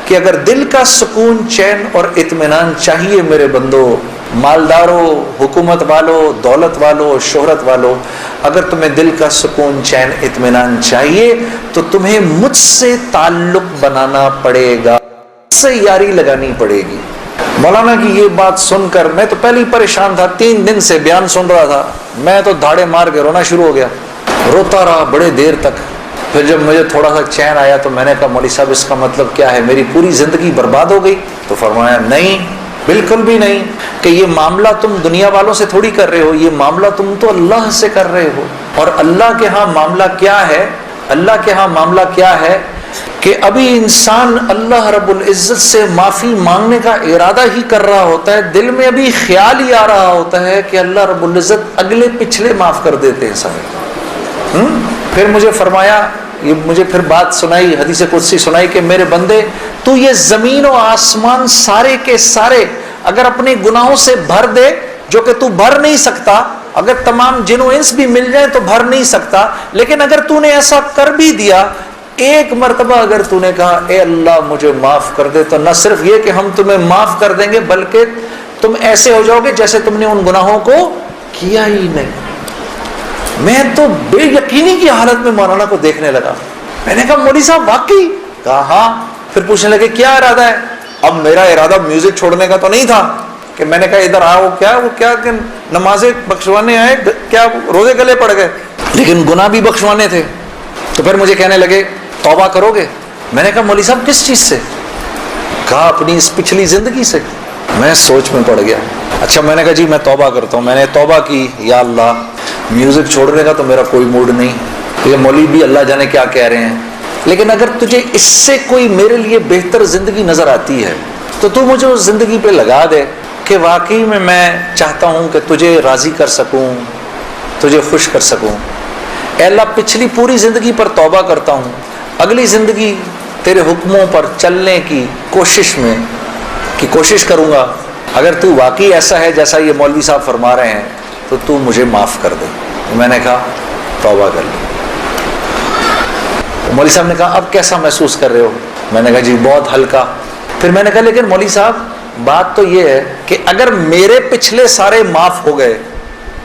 S1: کہ اگر دل کا سکون چین اور اطمینان چاہیے میرے بندو، مالداروں، حکومت والوں، دولت والوں، شہرت والوں، اگر تمہیں دل کا سکون چین اطمینان چاہیے تو تمہیں مجھ سے تعلق بنانا پڑے گا، مجھ سے یاری لگانی پڑے گی۔ مولانا کی یہ بات سن کر میں تو پہلے ہی پریشان تھا، 3 دن سے بیان سن رہا تھا، میں تو دھاڑے مار کے رونا شروع ہو گیا، روتا رہا بڑے دیر تک۔ پھر جب مجھے تھوڑا سا چین آیا تو میں نے کہا مولوی صاحب اس کا مطلب کیا ہے، میری پوری زندگی برباد ہو گئی؟ تو فرمایا نہیں، بالکل بھی نہیں، کہ یہ معاملہ تم دنیا والوں سے تھوڑی کر رہے ہو، یہ معاملہ تم تو اللہ سے کر رہے ہو۔ اور اللہ کے ہاں معاملہ کیا ہے؟ اللہ کے ہاں معاملہ کیا ہے کہ ابھی انسان اللہ رب العزت سے معافی مانگنے کا ارادہ ہی کر رہا ہوتا ہے، دل میں ابھی خیال ہی آ رہا ہوتا ہے کہ اللہ رب العزت اگلے پچھلے معاف کر دیتے ہیں سب۔ پھر مجھے فرمایا، یہ مجھے پھر بات سنائی، حدیث قدسی سنائی کہ میرے بندے تو یہ زمین و آسمان سارے کے سارے اگر اپنے گناہوں سے بھر دے، جو کہ تو بھر نہیں سکتا، اگر تمام جن و انس بھی مل جائیں تو بھر نہیں سکتا، لیکن اگر تو نے ایسا کر بھی دیا، ایک مرتبہ اگر تو نے کہا اے اللہ مجھے معاف کر دے، تو نہ صرف یہ کہ ہم تمہیں معاف کر دیں گے بلکہ تم ایسے ہو جاؤ گے جیسے تم نے ان گناہوں کو کیا ہی نہیں۔ میں تو بے یقینی کی حالت میں مولانا کو دیکھنے لگا، میں نے کہا مولوی صاحب واقعی؟ کہا ہاں۔ پھر پوچھنے لگے کیا ارادہ ہے؟ اب میرا ارادہ میوزک چھوڑنے کا تو نہیں تھا کہ میں نے کہا ادھر آؤ، وہ کیا کہ نمازیں بخشوانے آئے، کیا روزے گلے پڑ گئے، لیکن گناہ بھی بخشوانے تھے۔ تو پھر مجھے کہنے لگے توبہ کرو گے؟ میں نے کہا مولوی صاحب کس چیز سے؟ کہا اپنی اس پچھلی زندگی سے۔ میں سوچ میں پڑ گیا۔ اچھا میں نے کہا جی میں توبہ کرتا ہوں۔ میں نے توبہ کی، یا اللہ میوزک چھوڑنے کا تو میرا کوئی موڈ نہیں، یہ مولوی بھی اللہ جانے کیا کہہ رہے ہیں، لیکن اگر تجھے اس سے کوئی میرے لیے بہتر زندگی نظر آتی ہے تو تو مجھے اس زندگی پہ لگا دے کہ واقعی میں چاہتا ہوں کہ تجھے راضی کر سکوں، تجھے خوش کر سکوں۔ اے اللہ پچھلی پوری زندگی پر توبہ کرتا ہوں، اگلی زندگی تیرے حکموں پر چلنے کی کوشش کروں گا، اگر تو واقعی ایسا ہے جیسا یہ مولوی صاحب فرما رہے ہیں تو تو مجھے معاف کر دے۔ میں نے کہا توبہ کر لی۔ مولوی صاحب نے کہا اب کیسا محسوس کر رہے ہو؟ میں نے کہا جی بہت ہلکا۔ پھر میں نے کہا لیکن مولوی صاحب بات تو یہ ہے کہ اگر میرے پچھلے سارے معاف ہو گئے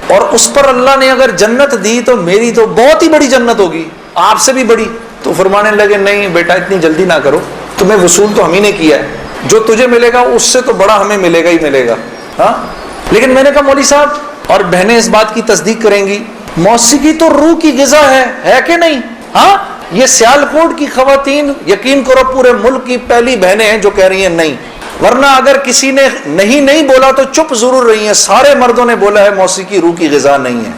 S1: اور اس پر اللہ نے اگر جنت دی تو میری تو بہت ہی بڑی جنت ہوگی، آپ سے بھی بڑی۔ تو فرمانے لگے نہیں بیٹا اتنی جلدی نہ کرو، تمہیں وصول تو ہم ہی نے کیا ہے، جو تجھے ملے گا اس سے تو بڑا ہمیں ملے گا ہی ملے گا۔ ہاں لیکن میں نے کہا مولوی صاحب، اور بہنیں اس بات کی تصدیق کریں گی، موسیقی تو روح کی غذا ہے کہ نہیں؟ ہاں یہ سیالکوٹ کی خواتین یقین کرو پورے ملک کی پہلی بہنیں ہیں جو کہہ رہی ہیں نہیں، ورنہ اگر کسی نے نہیں بولا تو چپ ضرور رہی ہیں، سارے مردوں نے بولا ہے موسیقی روح کی غذا نہیں ہے۔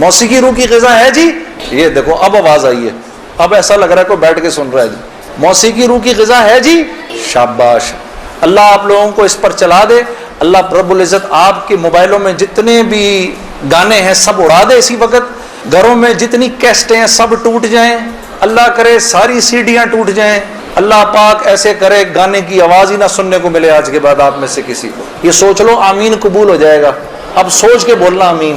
S1: موسیقی روح کی غذا ہے جی، یہ دیکھو اب آواز آئی ہے، اب ایسا لگ رہا ہے کوئی بیٹھ کے سن رہا ہے جی، موسیقی روح کی غذا ہے جی، شاباش، اللہ آپ لوگوں کو اس پر چلا دے، اللہ رب العزت آپ کے موبائلوں میں جتنے بھی گانے ہیں سب اڑا دے اسی وقت، گھروں میں جتنی کیسٹیں ہیں سب ٹوٹ جائیں، اللہ کرے ساری سیڈیاں ٹوٹ جائیں، اللہ پاک ایسے کرے گانے کی آواز ہی نہ سننے کو ملے آج کے بعد آپ میں سے کسی کو۔ یہ سوچ لو آمین قبول ہو جائے گا، اب سوچ کے بولنا آمین۔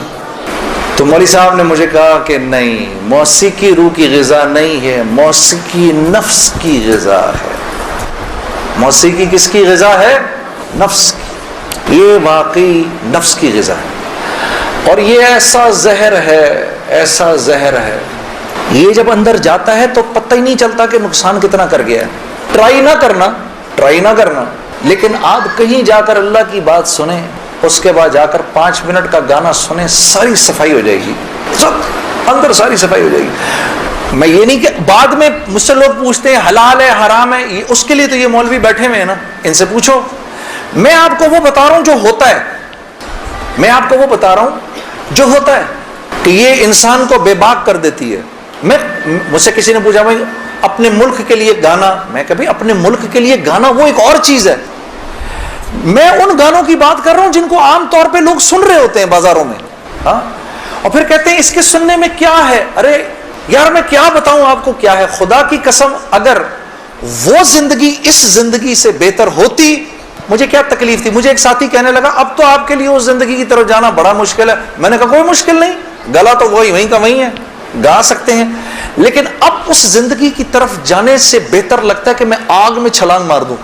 S1: تو مولوی صاحب نے مجھے کہا کہ نہیں، موسیقی روح کی غذا نہیں ہے، موسیقی نفس کی غذا ہے۔ موسیقی کس کی غذا ہے؟ نفس کی، یہ واقعی نفس کی غذا ہے، اور یہ ایسا زہر ہے، یہ جب اندر جاتا ہے تو پتہ ہی نہیں چلتا کہ نقصان کتنا کر گیا ہے۔ ٹرائی نہ کرنا، لیکن آپ کہیں جا کر اللہ کی بات سنیں، اس کے بعد جا کر 5 منٹ کا گانا سنیں، ساری صفائی ہو جائے گی، سب اندر ساری صفائی ہو جائے گی۔ میں یہ نہیں کہ بعد میں مجھ سے لوگ پوچھتے ہیں حلال ہے حرام ہے، اس کے لیے تو یہ مولوی بیٹھے ہوئے ہیں نا، ان سے پوچھو۔ میں آپ کو وہ بتا رہا ہوں جو ہوتا ہے، کہ یہ انسان کو بے باک کر دیتی ہے۔ مجھ سے کسی نے پوچھا بھائی اپنے ملک کے لیے گانا، میں کبھی اپنے ملک کے لیے گانا وہ ایک اور چیز ہے، میں ان گانوں کی بات کر رہا ہوں جن کو عام طور پہ لوگ سن رہے ہوتے ہیں بازاروں میں، ہاں، اور پھر کہتے ہیں اس کے سننے میں کیا ہے؟ ارے یار میں کیا بتاؤں آپ کو کیا ہے، خدا کی قسم اگر وہ زندگی اس زندگی سے بہتر ہوتی مجھے کیا تکلیف تھی. مجھے ایک ساتھی کہنے لگا اب تو آپ کے لیے اس زندگی کی طرف جانا بڑا مشکل ہے. میں نے کہا کوئی مشکل نہیں، گلا تو وہیں کا وہیں ہے، گا سکتے ہیں، لیکن اب اس زندگی کی طرف جانے سے بہتر لگتا ہے کہ میں آگ میں چھلانگ مار دوں،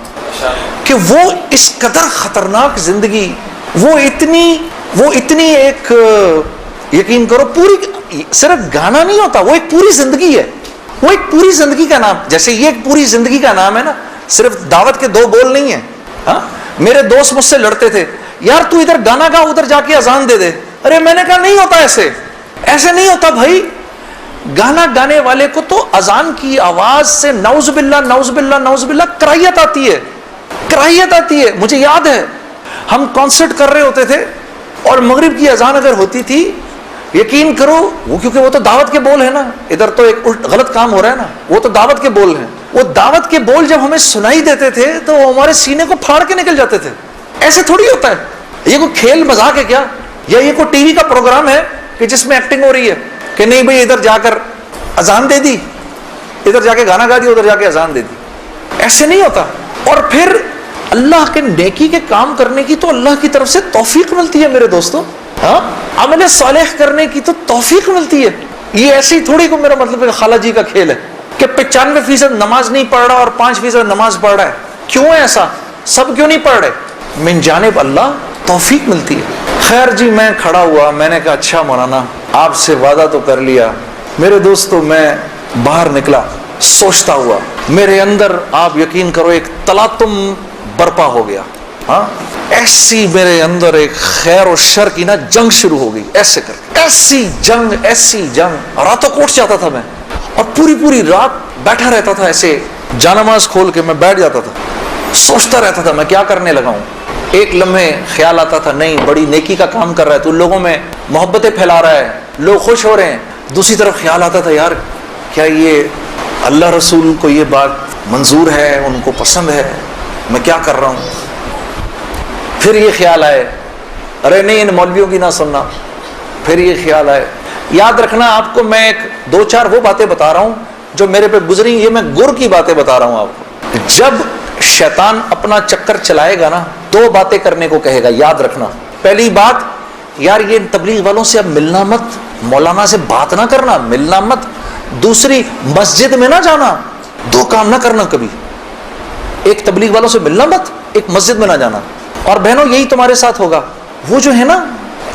S1: کہ وہ اس قدر خطرناک زندگی، وہ اتنی ایک، یقین کرو پوری، صرف گانا نہیں ہوتا، وہ ایک پوری زندگی ہے، وہ ایک پوری زندگی کا نام. جیسے یہ ایک پوری زندگی کا نام ہے نا، صرف دعوت کے 2 بول نہیں ہیں. ہاں میرے دوست مجھ سے لڑتے تھے، یار تو ادھر گانا گا ادھر جا کے اذان دے دے. ارے میں نے کہا نہیں ہوتا، ایسے نہیں ہوتا بھائی. گانا گانے والے کو تو اذان کی آواز سے نعوذ باللہ نعوذ باللہ نعوذ باللہ کراہیت آتی ہے. مجھے یاد ہے ہم کانسرٹ کر رہے ہوتے تھے اور مغرب کی اذان اگر ہوتی تھی، یقین کرو وہ، کیونکہ وہ تو دعوت کے بول ہیں نا، ادھر تو ایک غلط کام ہو رہا ہے نا، وہ تو دعوت کے بول ہیں. وہ دعوت کے بول جب ہمیں سنائی دیتے تھے تو ہمارے سینے کو پھاڑ کے نکل جاتے تھے. ایسے تھوڑی ہوتا ہے، یہ کوئی کھیل مذاق ہے کیا، یا یہ کوئی ٹی وی کا پروگرام ہے کہ جس میں ایکٹنگ ہو رہی ہے کہ نہیں بھئی ادھر جا کر اذان دے دی، ادھر جا کے گانا گا دی، ادھر جا کے اذان دے دی. ایسے نہیں ہوتا. اور پھر اللہ کے نیکی کے کام کرنے کی تو اللہ کی طرف سے توفیق ملتی ہے میرے دوستوں. ہاں عمل صالح کرنے کی تو توفیق ملتی ہے. یہ ایسی تھوڑی کو میرا مطلب ہے خالہ جی کا کھیل ہے کہ 95% نماز نہیں پڑھ رہا اور 5% نماز پڑھ رہا ہے. کیوں ہے ایسا؟ سب کیوں نہیں پڑھ رہے؟ من جانب اللہ توفیق ملتی ہے. خیر جی میں کھڑا ہوا، میں نے کہا اچھا مولانا آپ سے وعدہ تو کر لیا. میرے دوستو میں باہر نکلا سوچتا ہوا، میرے اندر آپ یقین کرو ایک تلاطم برپا ہو گیا. ہاں ایسی میرے اندر ایک خیر و شر کی نا جنگ شروع ہو گئی، ایسے کر ایسی جنگ راتوں کوٹ جاتا تھا میں، اور پوری رات بیٹھا رہتا تھا، ایسے جانماز کھول کے میں بیٹھ جاتا تھا، سوچتا رہتا تھا میں کیا کرنے لگا ہوں. ایک لمحے خیال آتا تھا نہیں بڑی نیکی کا کام کر رہا ہے تو لوگوں میں محبتیں پھیلا رہا ہے، لوگ خوش ہو رہے ہیں. دوسری طرف خیال آتا تھا یار کیا یہ اللہ رسول کو یہ بات منظور ہے، ان کو پسند ہے، میں کیا کر رہا ہوں. پھر یہ خیال آئے ارے نہیں ان مولویوں کی نہ سننا. پھر یہ خیال آئے. یاد رکھنا آپ کو میں 2-4 وہ باتیں بتا رہا ہوں جو میرے پہ گزری، یہ میں گر کی باتیں بتا رہا ہوں آپ کو. جب شیطان اپنا چکر چلائے گا نا 2 باتیں کرنے کو کہے گا، یاد رکھنا. پہلی بات یار یہ تبلیغ والوں سے اب ملنا مت، مولانا سے بات نہ کرنا، ملنا مت. دوسری مسجد میں نہ جانا، 2 کام نہ کرنا کبھی، ایک تبلیغ والوں سے ملنا مت، ایک مسجد میں نہ جانا. اور بہنوں یہی تمہارے ساتھ ہوگا. وہ جو ہے نا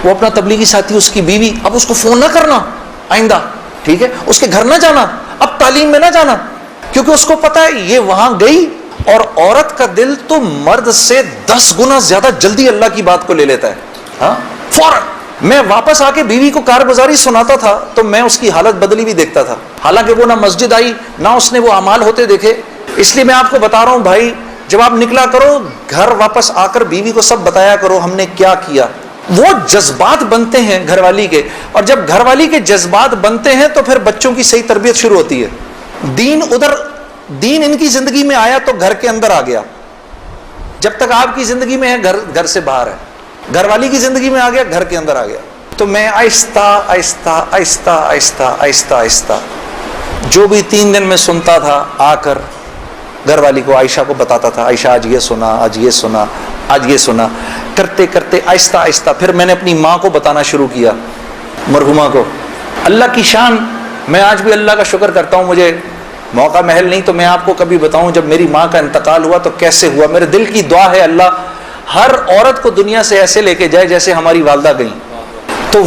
S1: وہ اپنا تبلیغی ساتھی اس کی بیوی، اب اس کو فون نہ کرنا آئندہ، ٹھیک ہے، اس کے گھر نہ جانا، اب تعلیم میں نہ جانا، کیونکہ اس کو پتا ہے یہ وہاں گئی اور عورت کا دل تو مرد سے 10 گنا زیادہ جلدی اللہ کی بات کو لے لیتا ہے. ہاں فوراً. میں واپس آ کے بیوی کو کارگزاری سناتا تھا تو میں اس کی حالت بدلی بھی دیکھتا تھا، حالانکہ وہ نہ مسجد آئی نہ اس نے وہ اعمال ہوتے دیکھے. اس لیے میں آپ کو بتا رہا ہوں بھائی جب آپ نکلا کرو گھر واپس آ کر بیوی کو سب بتایا کرو ہم نے کیا کیا. وہ جذبات بنتے ہیں گھر والی کے، اور جب گھر والی کے جذبات بنتے ہیں تو پھر بچوں کی صحیح تربیت شروع ہوتی ہے. دین ان کی زندگی میں آیا تو گھر کے اندر آ گیا، جب تک آپ کی زندگی میں ہے گھر سے باہر ہے. گھر والی کی زندگی میں آ گیا گھر کے اندر آ گیا. تو میں آہستہ جو بھی 3 دن میں سنتا تھا آ کر گھر والی کو عائشہ کو بتاتا تھا، عائشہ آج یہ سنا، آج یہ سنا، آج یہ سنا. کرتے کرتے آہستہ پھر میں نے اپنی ماں کو بتانا شروع کیا، مرحومہ کو. اللہ کی شان، میں آج بھی اللہ کا شکر کرتا ہوں، مجھے موقع محل نہیں تو میں آپ کو کبھی بتاؤں جب میری ماں کا انتقال ہوا تو کیسے ہوا. میرے دل کی دعا ہے اللہ ہر عورت کو دنیا سے ایسے لے کے جائے جیسے ہماری والدہ گئیں. تو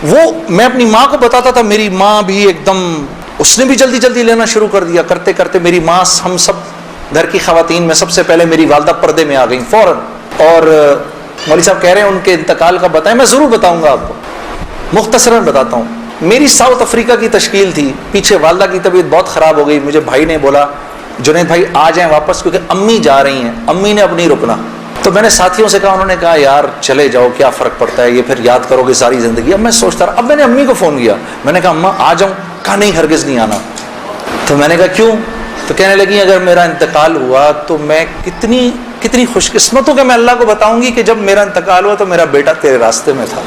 S1: وہ میں اپنی ماں کو بتاتا تھا، میری ماں بھی ایک دم اس نے بھی جلدی لینا شروع کر دیا. کرتے کرتے میری ماں، ہم سب گھر کی خواتین میں سب سے پہلے میری والدہ پردے میں آ گئیں فوراً. اور مولوی صاحب کہہ رہے ہیں ان کے انتقال کا بتائیں، میں ضرور بتاؤں گا آپ کو، مختصراً بتاتا ہوں. میری ساؤتھ افریقہ کی تشکیل تھی، پیچھے والدہ کی طبیعت بہت خراب ہو گئی. مجھے بھائی نے بولا جنید بھائی آ جائیں واپس کیونکہ امی جا رہی ہیں، امی نے اب نہیں رکنا. تو میں نے ساتھیوں سے کہا، انہوں نے کہا یار چلے جاؤ کیا فرق پڑتا ہے، یہ پھر یاد کرو گے ساری زندگی. اب میں سوچتا رہا، اب میں نے امی کو فون کیا، میں نے کہا اماں آ جاؤں، کہا نہیں ہرگز نہیں آنا. تو میں نے کہا کیوں؟ تو کہنے لگی اگر میرا انتقال ہوا تو میں کتنی خوش قسمت ہوں کہ میں اللہ کو بتاؤں گی کہ جب میرا انتقال ہوا تو میرا بیٹا تیرے راستے میں تھا.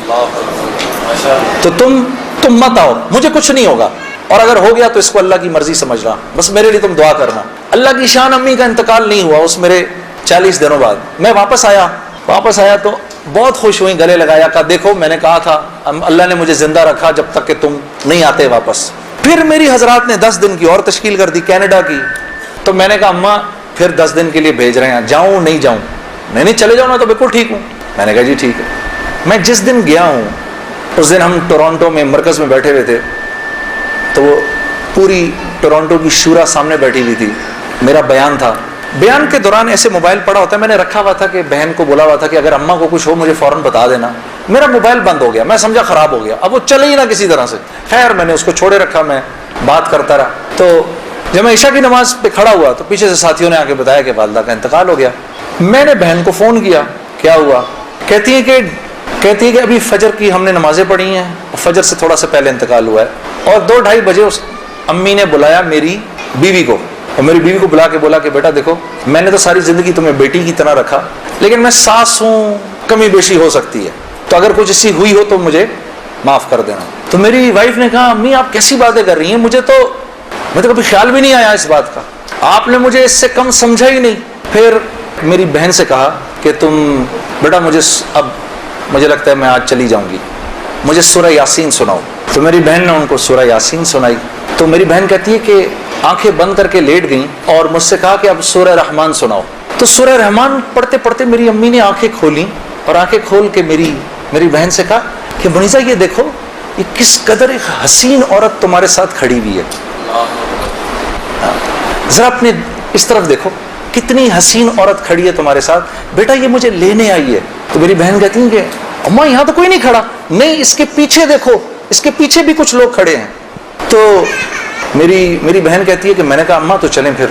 S1: تو تم مت آؤ، مجھے کچھ نہیں ہوگا. اور اگر ہو گیا تو اس کو اللہ کی مرضی سمجھنا, بس میرے لیے تم دعا کرنا. اللہ کی شان, امی کا انتقال نہیں ہوا اس میرے 40 دنوں بعد. میں واپس آیا تو بہت خوش ہوئی, گلے لگایا, کہا دیکھو میں نے کہا تھا اللہ نے مجھے زندہ رکھا جب تک کہ تم نہیں آتے واپس. پھر میری حضرات نے 10 دن کی اور تشکیل کر دی کینیڈا کی. تو میں نے کہا اماں پھر 10 دن کے لیے بھیج رہے ہیں, جاؤں نہیں جاؤں؟ نہیں چلے جاؤ نا, تو بالکل ٹھیک ہوں. میں نے کہا جی ٹھیک ہے. میں جس دن گیا ہوں اس دن ہم ٹورانٹو میں مرکز میں بیٹھے ہوئے تھے, تو وہ پوری ٹورانٹو کی شورا سامنے بیٹھی ہوئی تھی. میرا بیان تھا. بیان کے دوران ایسے موبائل پڑا ہوتا ہے, میں نے رکھا ہوا تھا کہ بہن کو بولا ہوا تھا کہ اگر اماں کو کچھ ہو مجھے فوراً بتا دینا. میرا موبائل بند ہو گیا, میں سمجھا خراب ہو گیا, اب وہ چلے ہی نہ کسی طرح سے. خیر میں نے اس کو چھوڑے رکھا, میں بات کرتا رہا. تو جب میں عشاء کی نماز پہ کھڑا ہوا تو پیچھے سے ساتھیوں نے آ کے بتایا کہ والدہ کا انتقال ہو گیا. میں نے بہن کو فون کیا, کیا ہوا؟ کہتی ہے کہ ابھی فجر کی ہم نے نمازیں پڑھی ہیں, فجر سے تھوڑا سا پہلے انتقال ہوا ہے. اور 2-2:30 بجے اس امی نے بلایا میری بیوی کو, اور میری بیوی کو بلا کے بولا کہ بیٹا دیکھو میں نے تو ساری زندگی تمہیں بیٹی کی طرح رکھا, لیکن میں ساس ہوں, کمی بیشی ہو سکتی ہے, تو اگر کچھ ایسی ہوئی ہو تو مجھے معاف کر دینا. تو میری وائف نے کہا امی آپ کیسی باتیں کر رہی ہیں, مجھے تو کبھی خیال بھی نہیں آیا اس بات کا, آپ نے مجھے اس سے کم سمجھا ہی نہیں. پھر میری بہن سے کہا کہ تم بیٹا مجھے لگتا ہے میں آج چلی جاؤں گی, مجھے سورہ یاسین سناؤ. تو میری بہن نے ان کو سورہ یاسین سنائی. تو میری بہن کہتی ہے کہ آنکھیں بند کر کے لیٹ گئیں اور مجھ سے کہا کہ اب سورہ رحمان سناؤ. تو سورہ رحمان پڑھتے پڑھتے میری امی نے آنکھیں کھولیں, اور آنکھیں کھول کے میری بہن سے کہا کہ منیزہ یہ دیکھو یہ کس قدر ایک حسین عورت تمہارے ساتھ کھڑی ہوئی ہے, ذرا اپنے اس طرف دیکھو کتنی حسین عورت کھڑی ہے تمہارے ساتھ, بیٹا یہ مجھے لینے آئی ہے. تو میری بہن کہتی ہیں کہ اماں یہاں تو کوئی نہیں کھڑا. نہیں, اس کے پیچھے دیکھو, اس کے پیچھے بھی کچھ لوگ کھڑے ہیں. تو میری بہن کہتی ہے کہ میں نے کہا اماں تو چلیں پھر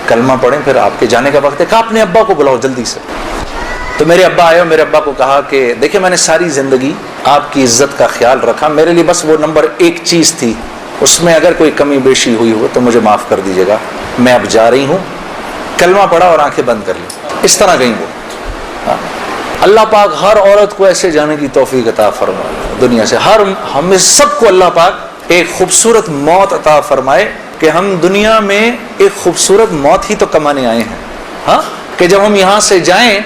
S1: کلمہ پڑھیں, پھر آپ کے جانے کا وقت ہے. کہا اپنے ابا کو بلاؤ جلدی سے. تو میرے ابا آئے اور میرے ابا کو کہا کہ دیکھیں میں نے ساری زندگی آپ کی عزت کا خیال رکھا, میرے لیے بس وہ نمبر 1 چیز تھی, اس میں اگر کوئی کمی بیشی ہوئی ہو تو مجھے معاف کر دیجیے گا. میں اب جا رہی ہوں. کلمہ پڑھا اور آنکھیں بند کر لی. اس طرح گئیں وہ. اللہ پاک ہر عورت کو ایسے جانے کی توفیق عطا فرمائے دنیا سے. ہمیں سب کو اللہ پاک ایک خوبصورت موت عطا فرمائے کہ ہم دنیا میں ایک خوبصورت موت ہی تو کمانے آئے ہیں. ہاں, کہ جب ہم یہاں سے جائیں,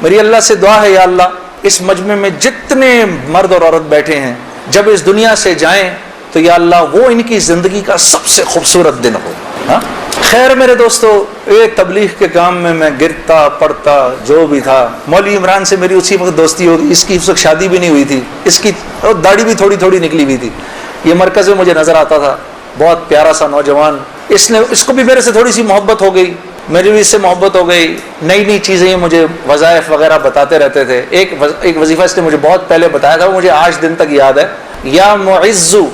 S1: میری اللہ سے دعا ہے یا اللہ اس مجمع میں جتنے مرد اور عورت بیٹھے ہیں جب اس دنیا سے جائیں تو یا اللہ وہ ان کی زندگی کا سب سے خوبصورت دن ہو. ہاں خیر میرے دوستو, ایک تبلیغ کے کام میں گرتا پڑتا جو بھی تھا. مولوی عمران سے میری اسی وقت دوستی ہو گئی. اس کی اس وقت شادی بھی نہیں ہوئی تھی, اس کی داڑھی بھی تھوڑی تھوڑی نکلی ہوئی تھی. یہ مرکز میں مجھے نظر آتا تھا, بہت پیارا سا نوجوان. اس کو بھی میرے سے تھوڑی سی محبت ہو گئی, میری بھی اس سے محبت ہو گئی. نئی چیزیں مجھے وظائف وغیرہ بتاتے رہتے تھے. ایک وظیفہ اس نے مجھے بہت پہلے بتایا تھا, وہ مجھے آج دن تک یاد ہے. یا معزو,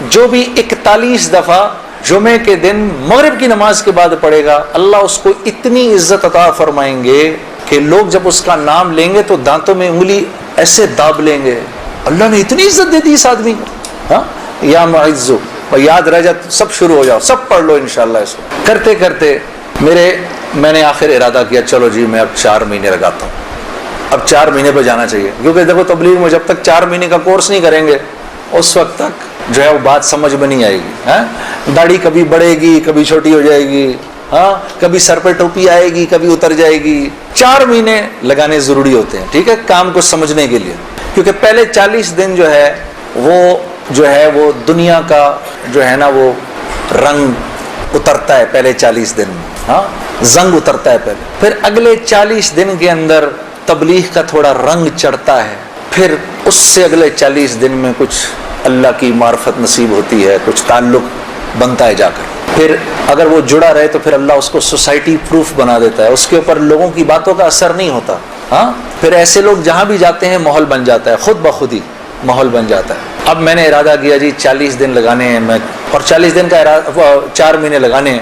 S1: جو بھی 41 دفعہ جمعے کے دن مغرب کی نماز کے بعد پڑھے گا, اللہ اس کو اتنی عزت عطا فرمائیں گے کہ لوگ جب اس کا نام لیں گے تو دانتوں میں انگلی ایسے داب لیں گے. اللہ نے اتنی عزت دے دی اس آدمی کو. ہاں, یا معزو, اور یاد رہ جائے سب شروع ہو جاؤ, سب پڑھ لو انشاءاللہ. اس کو کرتے کرتے میں نے آخر ارادہ کیا چلو جی میں اب 4 مہینے لگاتا ہوں. اب 4 مہینے پہ جانا چاہیے, کیونکہ دیکھو تبلیغ میں جب تک 4 مہینے کا کورس نہیں کریں گے اس وقت تک جو ہے وہ بات سمجھ میں نہیں آئے گی. داڑھی کبھی بڑھے گی, کبھی چھوٹی ہو جائے گی. ہاں, کبھی سر پہ ٹوپی آئے گی, کبھی اتر جائے گی. 4 مہینے لگانے ضروری ہوتے ہیں, ٹھیک ہے, کام کو سمجھنے کے لیے. کیونکہ پہلے 40 دن جو ہے وہ دنیا کا جو ہے نا وہ رنگ اترتا ہے پہلے 40 دن میں. ہاں, زنگ اترتا ہے پہلے. پھر اگلے 40 دن کے اندر تبلیغ کا تھوڑا رنگ چڑھتا ہے. پھر اس سے اگلے 40 دن میں کچھ اللہ کی معرفت نصیب ہوتی ہے, کچھ تعلق بنتا ہے جا کر. پھر اگر وہ جڑا رہے تو پھر اللہ اس کو سوسائٹی پروف بنا دیتا ہے, اس کے اوپر لوگوں کی باتوں کا اثر نہیں ہوتا. ہاں, پھر ایسے لوگ جہاں بھی جاتے ہیں ماحول بن جاتا ہے, خود بخود ہی ماحول بن جاتا ہے. اب میں نے ارادہ کیا جی 40 دن لگانے ہیں, میں اور 40 دن کا 4 مہینے لگانے ہیں.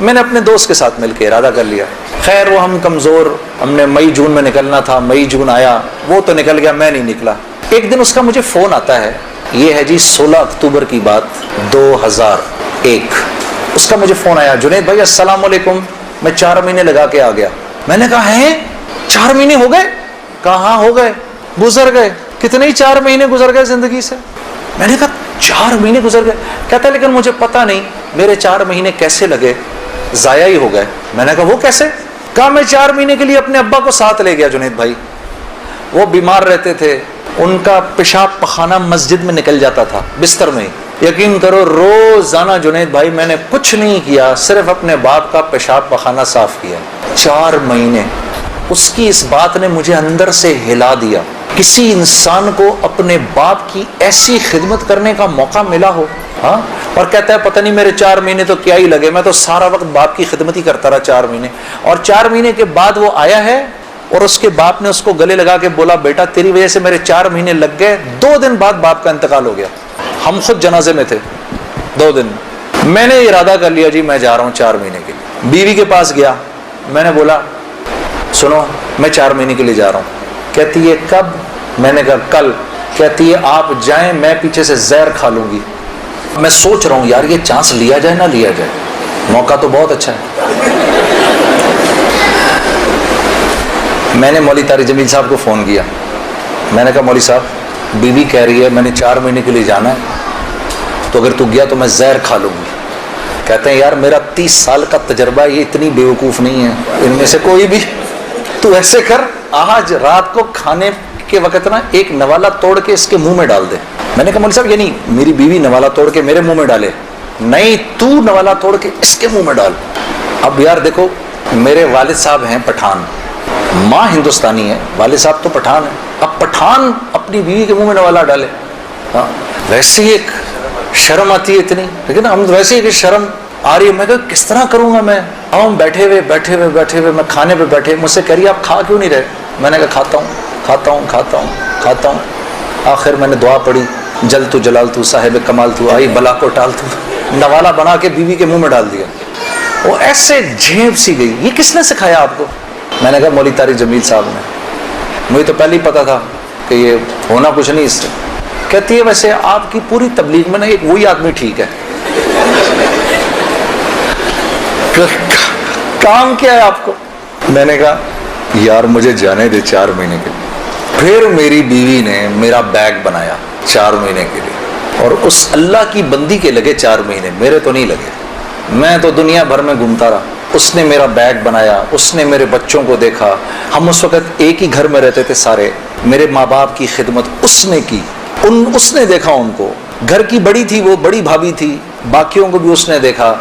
S1: میں نے اپنے دوست کے ساتھ مل کے ارادہ کر لیا. خیر وہ ہم کمزور, ہم نے مئی جون میں نکلنا تھا, مئی جون آیا, وہ تو نکل گیا, میں نہیں نکلا. ایک دن اس کا مجھے فون آتا ہے, یہ ہے جی 16 اکتوبر کی بات 2001. اس کا مجھے فون آیا, جنید بھائی السلام علیکم, میں 4 مہینے لگا کے آ گیا. میں نے کہا ہیں 4 مہینے ہو گئے؟ کہا ہاں ہو گئے, گزر گئے. کتنے ہی 4 مہینے گزر گئے زندگی سے. میں نے کہا 4 مہینے گزر گئے. کہتا ہے لیکن مجھے پتا نہیں میرے 4 مہینے کیسے لگے, ضائع ہی ہو گئے. میں نے کہا وہ کیسے؟ کہا میں 4 مہینے کے لیے اپنے ابا کو ساتھ لے گیا جنید بھائی, وہ بیمار رہتے تھے, ان کا پیشاب پخانہ مسجد میں نکل جاتا تھا بستر میں. یقین کرو روزانہ جنید بھائی میں نے کچھ نہیں کیا, صرف اپنے باپ کا پیشاب پخانہ صاف کیا. 4 مہینے. اس کی اس بات نے مجھے اندر سے ہلا دیا. کسی انسان کو اپنے باپ کی ایسی خدمت کرنے کا موقع ملا ہو, ہاں, اور کہتا ہے پتہ نہیں میرے 4 مہینے تو کیا ہی لگے, میں تو سارا وقت باپ کی خدمت ہی کرتا رہا 4 مہینے. اور 4 مہینے کے بعد وہ آیا ہے اور اس کے باپ نے اس کو گلے لگا کے بولا بیٹا تیری وجہ سے میرے 4 مہینے لگ گئے. 2 دن بعد باپ کا انتقال ہو گیا. ہم خود جنازے میں تھے 2 دن. میں نے ارادہ کر لیا جی میں جا رہا ہوں 4 مہینے کے لیے. بیوی کے پاس گیا, میں نے بولا سنو میں 4 مہینے کے لیے جا رہا ہوں. کہتی ہے کب؟ میں نے کہا کل. کہتی ہے آپ جائیں میں پیچھے سے زہر کھا لوں گی. میں سوچ رہا ہوں یار یہ چانس لیا جائے نہ لیا جائے, موقع تو بہت اچھا ہے. میں نے مولوی طارق جمیل صاحب کو فون کیا. میں نے کہا مولوی صاحب بیوی کہہ رہی ہے میں نے 4 مہینے کے لیے جانا ہے, تو اگر تو گیا تو میں زہر کھا لوں گی. کہتے ہیں یار میرا 30 سال کا تجربہ, یہ اتنی بیوقوف نہیں ہے ان میں سے کوئی بھی. تو ایسے کر آج رات کو کھانے کے وقت نا ایک نوالا توڑ کے اس کے منہ میں ڈال دے. میں نے کہا مولوی صاحب یہ نہیں میری بیوی نوالا توڑ کے میرے منہ میں ڈالے, نہیں تو نوالا توڑ کے اس کے منہ میں ڈال. اب یار دیکھو میرے والد صاحب ہیں پٹھان, ماں ہندوستانی ہے, والد صاحب تو پٹھان ہے. اب پٹھان اپنی بیوی کے منہ میں نوالا ڈالے, ہاں ویسے ہی ایک شرم آتی ہے اتنی, لیکن ہم ویسے ہی شرم آ رہی ہے. میں کہا کس طرح کروں گا میں؟ ہم بیٹھے ہوئے میں کھانے پہ بیٹھے, مجھ سے کہہ رہی ہے آپ کھا کیوں نہیں رہے؟ میں نے کہا کھاتا ہوں. آخر میں نے دعا پڑھی جل تو جلال تو صاحب کمال تو آئی بلا کو ٹال تو, نوالا بنا کے بیوی کے منہ میں ڈال دیا. وہ ایسے جھیپ سی گئی. یہ کس نے سکھایا آپ کو؟ میں نے کہا مولوی طارق جمیل صاحب نے. مجھے تو پہلے ہی پتا تھا کہ یہ ہونا کچھ نہیں اس سے. کہتی ہے ویسے آپ کی پوری تبلیغ میں نا ایک وہی آدمی ٹھیک ہے. کام کیا ہے آپ کو؟ میں نے کہا یار مجھے جانے دے 4 مہینے کے لیے. پھر میری بیوی نے میرا بیگ بنایا 4 مہینے کے لیے, اور اس اللہ کی بندی کے لگے 4 مہینے, میرے تو نہیں لگے. میں تو دنیا بھر میں گھومتا رہا. اس نے میرا بیگ بنایا, اس نے میرے بچوں کو دیکھا. ہم اس وقت ایک ہی گھر میں رہتے تھے سارے. میرے ماں باپ کی خدمت اس نے کی, اس نے دیکھا ان کو. گھر کی بڑی تھی وہ, بڑی بھابھی تھی, باقیوں کو بھی اس نے دیکھا.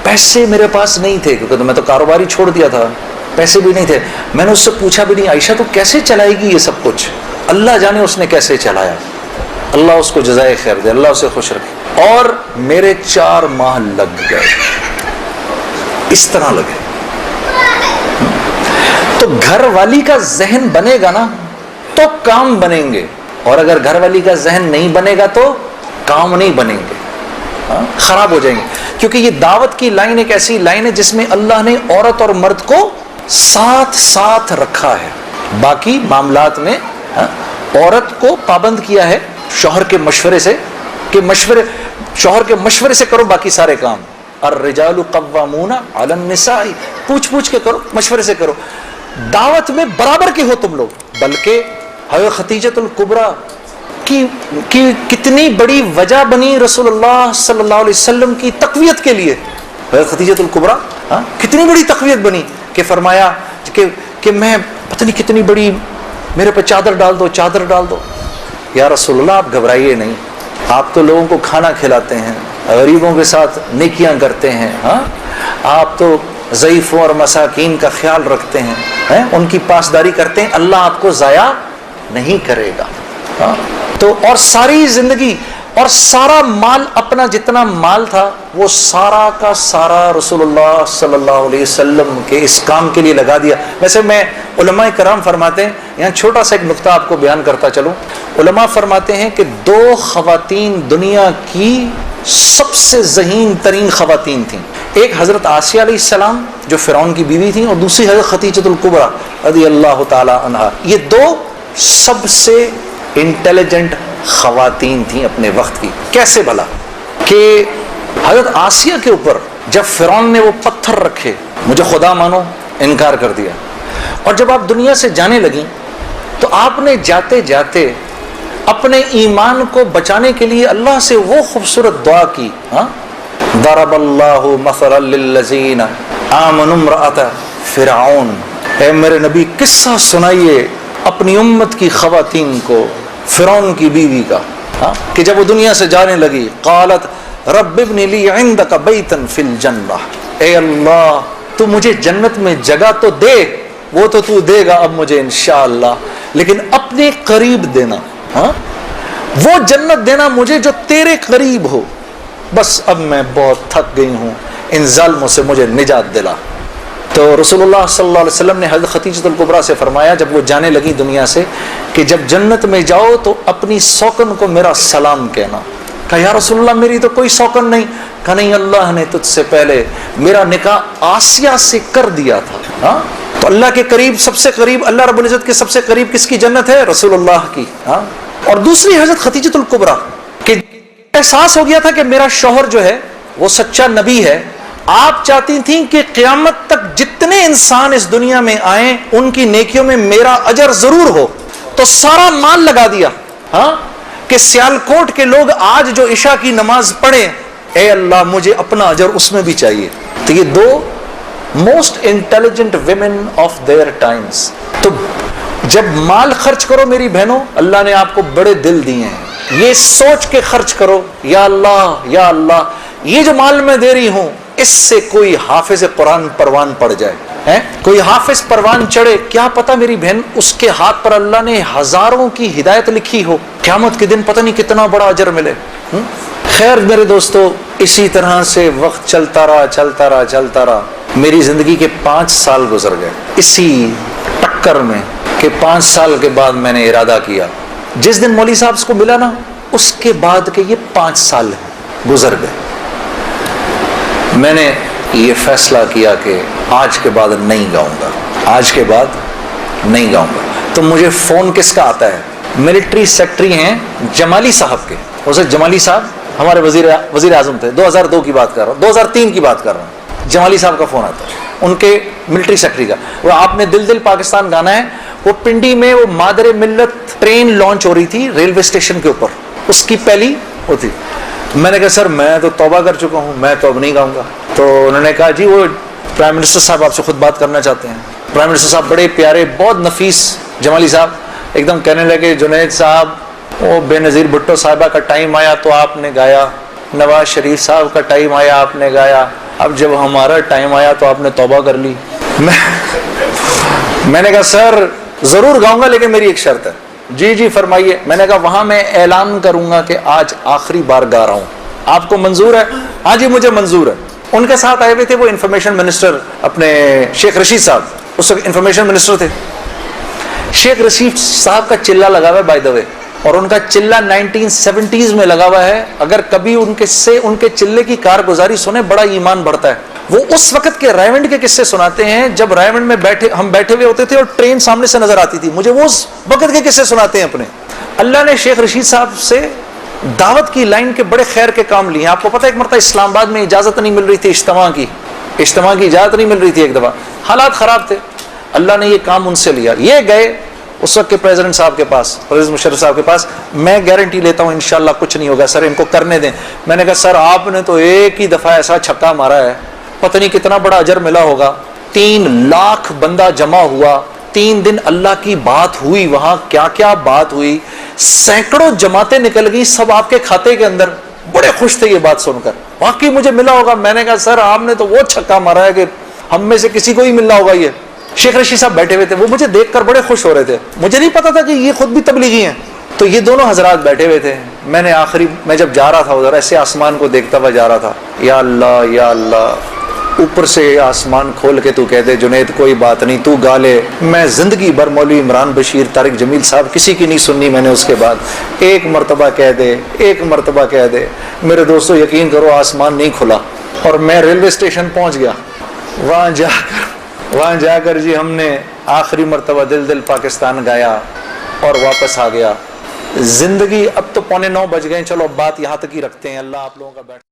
S1: پیسے میرے پاس نہیں تھے کیونکہ میں تو کاروبار ہی چھوڑ دیا تھا, پیسے بھی نہیں تھے. میں نے اس سے پوچھا بھی نہیں عائشہ تو کیسے چلائے گی یہ سب کچھ؟ اللہ جانے اس نے کیسے چلایا. اللہ اس کو جزائے خیر دے, اللہ اسے خوش رکھے. اور میرے 4 ماہ لگ گئے, اس طرح لگے. تو گھر والی کا ذہن بنے گا نا تو کام بنیں گے, اور اگر گھر والی کا ذہن نہیں بنے گا تو کام نہیں بنیں گے, خراب ہو جائیں گے. کیونکہ یہ دعوت کی لائن ایک ایسی لائن ہے جس میں اللہ نے عورت اور مرد کو ساتھ ساتھ رکھا ہے. باقی معاملات میں عورت کو پابند کیا ہے شوہر کے مشورے سے, کہ شوہر کے مشورے سے کرو باقی سارے کام. الرجال قوامون علی النساء, پوچھ کے کرو, مشورے سے کرو. دعوت میں برابر کے ہو تم لوگ. بلکہ حضرت خدیجۃ الکبریٰ کی کتنی بڑی وجہ بنی رسول اللہ صلی اللہ علیہ وسلم کی تقویت کے لیے. حضرت خدیجۃ الکبریٰ کتنی بڑی تقویت بنی کہ فرمایا کہ میں پتہ نہیں کتنی بڑی, میرے پہ چادر ڈال دو. یا رسول اللہ آپ گھبرائیے نہیں, آپ تو لوگوں کو کھانا کھلاتے ہیں, غریبوں کے ساتھ نیکیاں کرتے ہیں, آپ تو ضعیفوں اور مساکین کا خیال رکھتے ہیں, ان کی پاسداری کرتے ہیں, اللہ آپ کو ضائع نہیں کرے گا. تو اور ساری زندگی اور سارا مال, اپنا جتنا مال تھا وہ سارا کا سارا رسول اللہ صلی اللہ علیہ وسلم کے اس کام کے لیے لگا دیا. ویسے میں علماء کرام فرماتے ہیں, یہاں چھوٹا سا ایک نقطہ آپ کو بیان کرتا چلوں. علماء فرماتے ہیں کہ 2 خواتین دنیا کی سب سے ذہین ترین خواتین تھیں. ایک حضرت آسیہ علیہ السلام جو فرعون کی بیوی تھیں, اور دوسری حضرت خدیجۃ الکبریٰ رضی اللہ تعالی عنہا. یہ 2 سب سے انٹیلیجنٹ خواتین تھیں اپنے وقت کی. کیسے بھلا کہ حضرت آسیہ کے اوپر جب فرعون نے وہ پتھر رکھے, مجھے خدا مانو, انکار کر دیا, اور جب آپ دنیا سے جانے لگیں تو آپ نے جاتے جاتے اپنے ایمان کو بچانے کے لیے اللہ سے وہ خوبصورت دعا کی. ضرب اللہ مثلا للذین آمنوا امرأۃ فرعون. اے میرے نبی قصہ سنائیے اپنی امت کی خواتین کو فرعون کی بیوی کا کہ جب وہ دنیا سے جانے لگی. قالت رب ابن لی عندک بیتا فی الجنہ. اے اللہ تو مجھے جنت میں جگہ تو دے, وہ تو دے گا اب مجھے انشاءاللہ, لیکن اپنے قریب دینا. وہ جنت دینا مجھے جو تیرے قریب ہو. بس اب میں بہت تھک گئی ہوں, ان ظالموں سے مجھے نجات دلا. تو رسول اللہ صلی اللہ علیہ وسلم نے حضرت خدیجہ الکبریٰ سے فرمایا جب وہ جانے لگی دنیا سے کہ جب جنت میں جاؤ تو اپنی سوکن کو میرا سلام کہنا. کہا یا رسول اللہ میری تو کوئی سوکن نہیں. کہا نہیں, اللہ نے تجھ سے پہلے میرا نکاح آسیہ سے کر دیا تھا. تو اللہ کے قریب, سب سے قریب, اللہ رب العزت کے سب سے قریب کس کی جنت ہے؟ رسول اللہ کی. اور دوسری حضرت خدیجہ الکبریٰ کہ احساس ہو گیا تھا کہ میرا شوہر جو ہے وہ سچا نبی ہے. آپ چاہتی تھیں کہ قیامت تک جتنے انسان اس دنیا میں آئیں ان کی نیکیوں میں میرا اجر ضرور ہو. تو سارا مال لگا دیا کہ سیالکوٹ کے لوگ آج جو عشاء کی نماز پڑھیں, اے اللہ مجھے اپنا اجر اس میں بھی چاہیے. تو یہ دو most intelligent women of their times. تو جب مال خرچ کرو میری بہنوں, اللہ نے آپ کو بڑے دل دیے ہیں, یہ سوچ کے خرچ کرو یا اللہ یہ جو مال میں دے رہی ہوں اس سے کوئی حافظ قرآن پروان پڑ جائے, کوئی حافظ پروان چڑھے, کیا پتہ میری بہن اس کے ہاتھ پر اللہ نے ہزاروں کی ہدایت لکھی ہو, قیامت کے دن پتہ نہیں کتنا بڑا اجر ملے. خیر میرے دوستو, اسی طرح سے وقت چلتا رہا. میری زندگی کے 5 سال گزر گئے اسی ٹکر میں کہ 5 سال کے بعد میں نے ارادہ کیا, جس دن مولوی صاحب کو ملا نا اس کے بعد کہ یہ 5 سال گزر گئے, میں نے یہ فیصلہ کیا کہ آج کے بعد نہیں گاؤں گا. تو مجھے فون کس کا آتا ہے؟ ملٹری سیکٹری ہیں جمالی صاحب کے. اسے جمالی صاحب ہمارے وزیر اعظم تھے, 2002 کی بات کر رہا ہوں, 2003 کی بات کر رہا ہوں. جمالی صاحب کا فون آتا ہے, ان کے ملٹری سیکٹری کا. وہ آپ نے دل دل پاکستان گانا ہے, وہ پنڈی میں وہ مادر ملت ٹرین لانچ ہو رہی تھی ریلوے اسٹیشن کے اوپر, اس کی پہلی ہوتی. میں نے کہا سر میں تو توبہ کر چکا ہوں, میں تو اب نہیں گاؤں گا. تو انہوں نے کہا جی وہ پرائم منسٹر صاحب آپ سے خود بات کرنا چاہتے ہیں. پرائم منسٹر صاحب بڑے پیارے, بہت نفیس جمالی صاحب, ایک دم کہنے لگے جنید صاحب وہ بے نظیر بھٹو صاحبہ کا ٹائم آیا تو آپ نے گایا, نواز شریف صاحب کا ٹائم آیا آپ نے گایا, اب جب ہمارا ٹائم آیا تو آپ نے توبہ کر لی. میں نے کہا سر ضرور گاؤں گا لیکن میری ایک شرط ہے. جی فرمائیے. میں نے کہا وہاں میں اعلان کروں گا کہ آج آخری بار گا رہا ہوں, آپ کو منظور ہے؟ ہاں جی مجھے منظور ہے. ان کے ساتھ آئے ہوئے تھے وہ انفارمیشن منسٹر اپنے شیخ رشید صاحب, اس وقت انفارمیشن منسٹر تھے. شیخ رشید صاحب کا چلہ لگا ہوا ہے بائی دا وے, اور ان کا چلہ 1970s میں لگا ہوا ہے. اگر کبھی ان کے چلے کی کارگزاری سنے بڑا ایمان بڑھتا ہے. وہ اس وقت کے رائمنڈ کے قصے سناتے ہیں جب رائمنڈ میں ہم بیٹھے ہوئے ہوتے تھے اور ٹرین سامنے سے نظر آتی تھی. مجھے وہ اس وقت کے قصے سناتے ہیں اپنے. اللہ نے شیخ رشید صاحب سے دعوت کی لائن کے بڑے خیر کے کام لیے. آپ کو پتہ ایک مرتبہ اسلام آباد میں اجازت نہیں مل رہی تھی اجتماع کی اجازت نہیں مل رہی تھی. ایک دفعہ حالات خراب تھے, اللہ نے یہ کام ان سے لیا. یہ گئے اس وقت کے پریزیڈنٹ صاحب کے پاس, پرویز مشرف صاحب کے پاس. میں گارنٹی لیتا ہوں انشاءاللہ کچھ نہیں ہوگا سر, ان کو کرنے دیں. میں نے کہا سر آپ نے تو ایک ہی دفعہ ایسا چھکا مارا ہے, پتہ نہیں کتنا بڑا اجر ملا ہوگا. 3 لاکھ بندہ جمع ہوا, 3 دن اللہ کی بات ہوئی, وہاں کیا کیا بات ہوئی, سینکڑوں جماعتیں نکل گئی, سب آپ کے کھاتے کے اندر. بڑے خوش تھے یہ بات سن کر, واقعی مجھے ملا ہوگا. میں نے کہا سر آپ نے تو وہ چھکا مارا ہے کہ ہم میں سے کسی کو ہی ملنا ہوگا. یہ شیخ رشید صاحب بیٹھے ہوئے تھے, وہ مجھے دیکھ کر بڑے خوش ہو رہے تھے. مجھے نہیں پتا تھا کہ یہ خود بھی تبلیغی ہیں. تو یہ دونوں حضرات بیٹھے ہوئے تھے. میں جب جا رہا تھا ادھر ایسے آسمان کو دیکھتا ہوا جا رہا تھا, یا اللہ اوپر سے آسمان کھول کے تو کہہ دے جنید کوئی بات نہیں تو گا لے. میں زندگی بھر مولوی عمران بشیر, طارق جمیل صاحب کسی کی نہیں سننی میں نے. اس کے بعد ایک مرتبہ کہہ دے. میرے دوستو یقین کرو آسمان نہیں کھلا, اور میں ریلوے اسٹیشن پہنچ گیا. وہاں جا کر جی ہم نے آخری مرتبہ دل دل پاکستان گایا اور واپس آ گیا. زندگی اب تو 8:45 بج گئے, چلو اب بات یہاں تک ہی رکھتے ہیں. اللہ آپ لوگوں کا بیٹھ